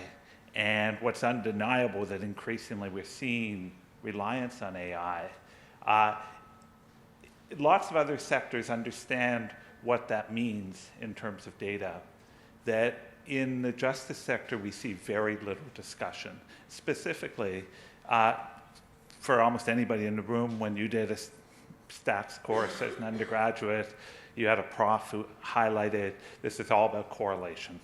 G: and what's undeniable that increasingly we're seeing reliance on AI, lots of other sectors understand what that means in terms of data. that in the justice sector we see very little discussion. Specifically, for almost anybody in the room, when you did a stats course as an undergraduate, you had a prof who highlighted this is all about correlation.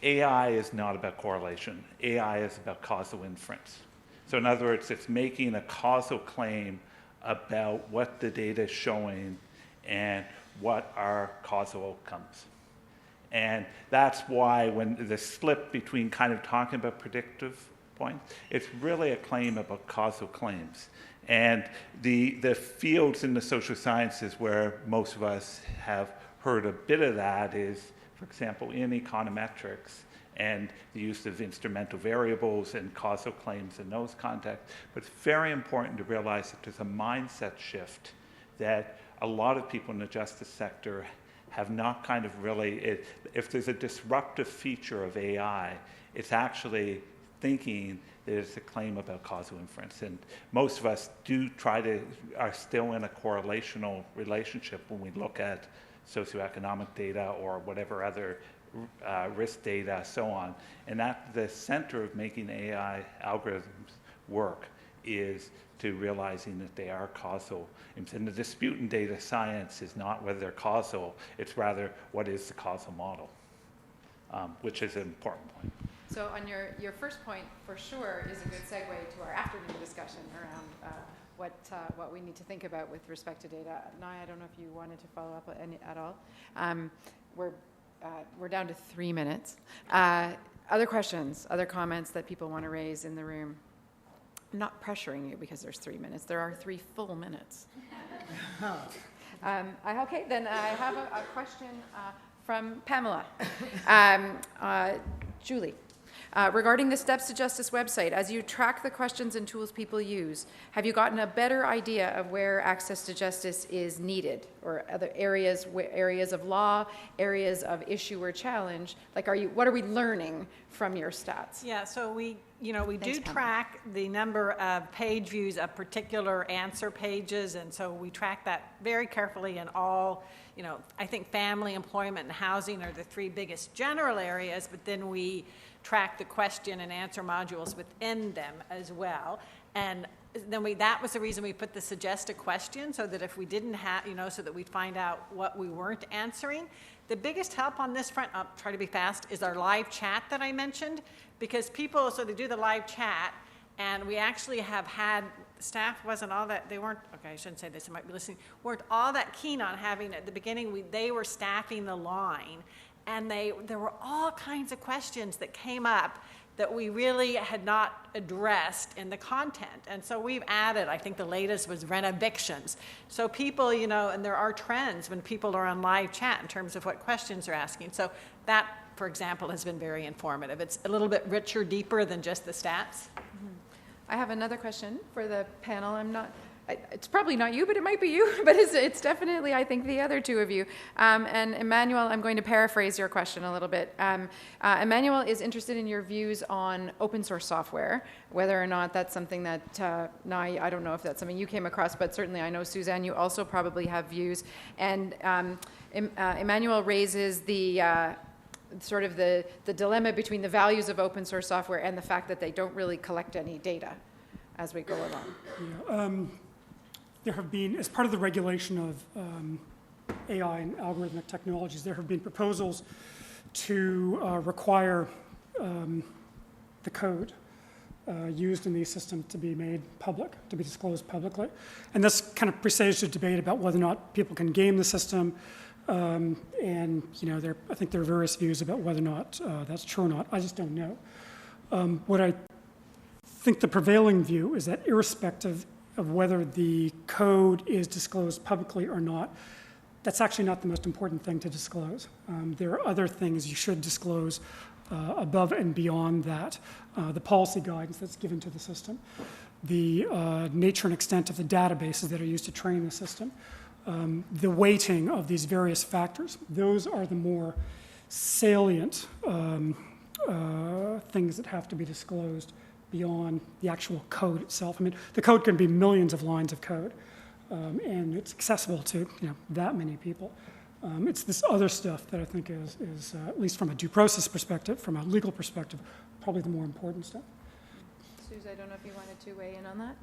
G: AI is not about correlation. AI is about causal inference. So in other words, it's making a causal claim about what the data is showing and what are causal outcomes. And that's why when the slip between kind of talking about predictive points, it's really a claim about causal claims. And the fields in the social sciences where most of us have heard a bit of that is, for example, in econometrics and the use of instrumental variables and causal claims in those contexts. But it's very important to realize that there's a mindset shift that a lot of people in the justice sector have not kind of really, if there's a disruptive feature of AI, it's actually thinking that it's a claim about causal inference. And most of us are still in a correlational relationship when we look at socioeconomic data or whatever other risk data, so on. And at the center of making AI algorithms work is to realizing that they are causal. And the dispute in data science is not whether they're causal, it's rather what is the causal model, which is an important point.
C: So on your first point, for sure, is a good segue to our afternoon discussion around what we need to think about with respect to data. Nai, I don't know if you wanted to follow up at all. We're down to 3 minutes. Other questions, other comments that people want to raise in the room? I'm not pressuring you because there's 3 minutes. There are 3 full minutes. Okay, then I have a question from Pamela. Julie. Regarding the Steps to Justice website, as you track the questions and tools people use, have you gotten a better idea of where access to justice is needed, or other areas of law, areas of issue or challenge? Like, what are we learning from your stats?
E: Yeah, so we do track the number of page views of particular answer pages, and so we track that very carefully in all. I think family, employment, and housing are the 3 biggest general areas, but then we track the question and answer modules within them as well. And then that was the reason we put the suggest a question, so that if we didn't have, so that we'd find out what we weren't answering. The biggest help on this front, I'll try to be fast, is our live chat that I mentioned, because people, so they do the live chat, and we actually have had, staff wasn't all that, they weren't, okay, I shouldn't say this, I might be listening, weren't all that keen on having, at the beginning, they were staffing the line, and there were all kinds of questions that came up that we really had not addressed in the content. And so we've added, I think the latest was rent evictions. So people, and there are trends when people are on live chat in terms of what questions they're asking. So that, for example, has been very informative. It's a little bit richer, deeper than just the stats.
C: Mm-hmm. I have another question for the panel. It's probably not you, but it might be you, but it's definitely, I think, the other 2 of you. And Emmanuel, I'm going to paraphrase your question a little bit. Emmanuel is interested in your views on open source software, whether or not that's something that, Nai, I don't know if that's something you came across, but certainly I know, Suzanne, you also probably have views. And Emmanuel raises the sort of the dilemma between the values of open source software and the fact that they don't really collect any data as we go along.
D: Yeah, there have been, as part of the regulation of AI and algorithmic technologies, there have been proposals to require the code used in these systems to be made public, to be disclosed publicly. And this kind of presaged a debate about whether or not people can game the system. And I think there are various views about whether or not that's true or not. I just don't know. What I think the prevailing view is that irrespective of whether the code is disclosed publicly or not, that's actually not the most important thing to disclose. There are other things you should disclose above and beyond that. The policy guidance that's given to the system, the nature and extent of the databases that are used to train the system, the weighting of these various factors. Those are the more salient things that have to be disclosed beyond the actual code itself. I mean, the code can be millions of lines of code, and it's accessible to that many people. It's this other stuff that I think is at least from a due process perspective, from a legal perspective, probably the more important stuff.
C: Suze, I don't know if you wanted to weigh in on that.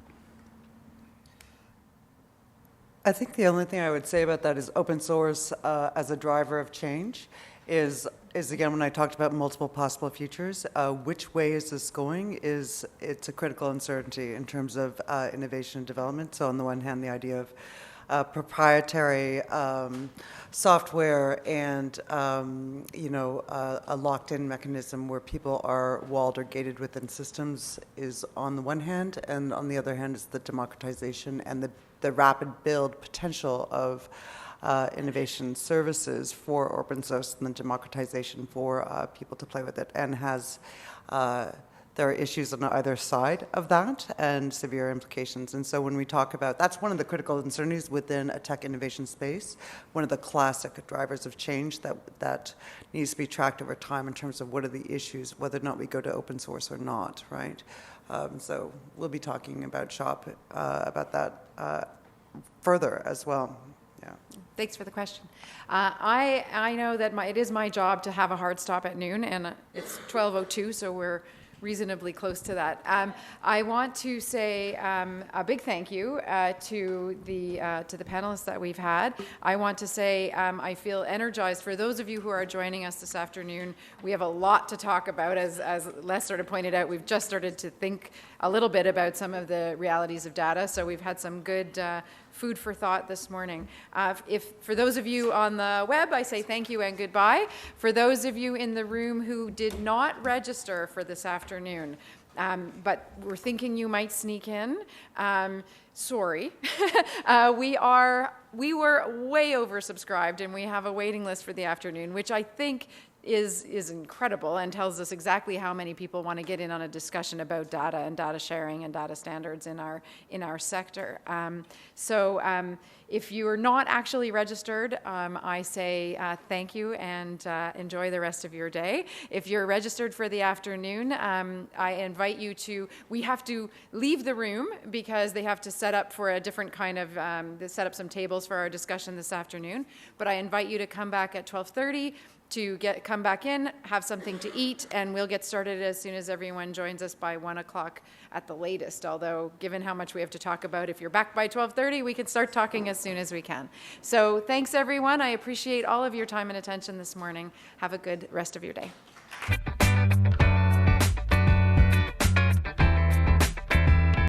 F: I think the only thing I would say about that is open source as a driver of change is again, when I talked about multiple possible futures, which way is this going it's a critical uncertainty in terms of innovation and development. So on the one hand, the idea of proprietary software and a locked-in mechanism where people are walled or gated within systems is on the one hand, and on the other hand is the democratization and the rapid build potential of innovation services for open source and the democratization for people to play with it, and there are issues on either side of that and severe implications. And so when we talk about, that's one of the critical uncertainties within a tech innovation space, one of the classic drivers of change that needs to be tracked over time in terms of what are the issues, whether or not we go to open source or not, right? So we'll be talking about SHOP, about that further as well. Yeah.
C: Thanks for the question. I know that it is my job to have a hard stop at noon, and it's 12:02, so we're reasonably close to that. I want to say a big thank you to the panelists that we've had. I want to say I feel energized. For those of you who are joining us this afternoon, we have a lot to talk about. As Les sort of pointed out, we've just started to think a little bit about some of the realities of data, so we've had some good food for thought this morning. For those of you on the web, I say thank you and goodbye. For those of you in the room who did not register for this afternoon, but we're thinking you might sneak in, sorry. We were way oversubscribed, and we have a waiting list for the afternoon, which I think is incredible and tells us exactly how many people want to get in on a discussion about data and data sharing and data standards in our sector. If you are not actually registered, I say thank you and enjoy the rest of your day. If you're registered for the afternoon, I invite you to, we have to leave the room because they have to set up for a different kind of, set up some tables for our discussion this afternoon. But I invite you to come back at 12:30 to come back in, have something to eat, and we'll get started as soon as everyone joins us by 1 o'clock at the latest. Although, given how much we have to talk about, if you're back by 12:30, we can start talking as soon as we can. So thanks, everyone. I appreciate all of your time and attention this morning. Have a good rest of your day.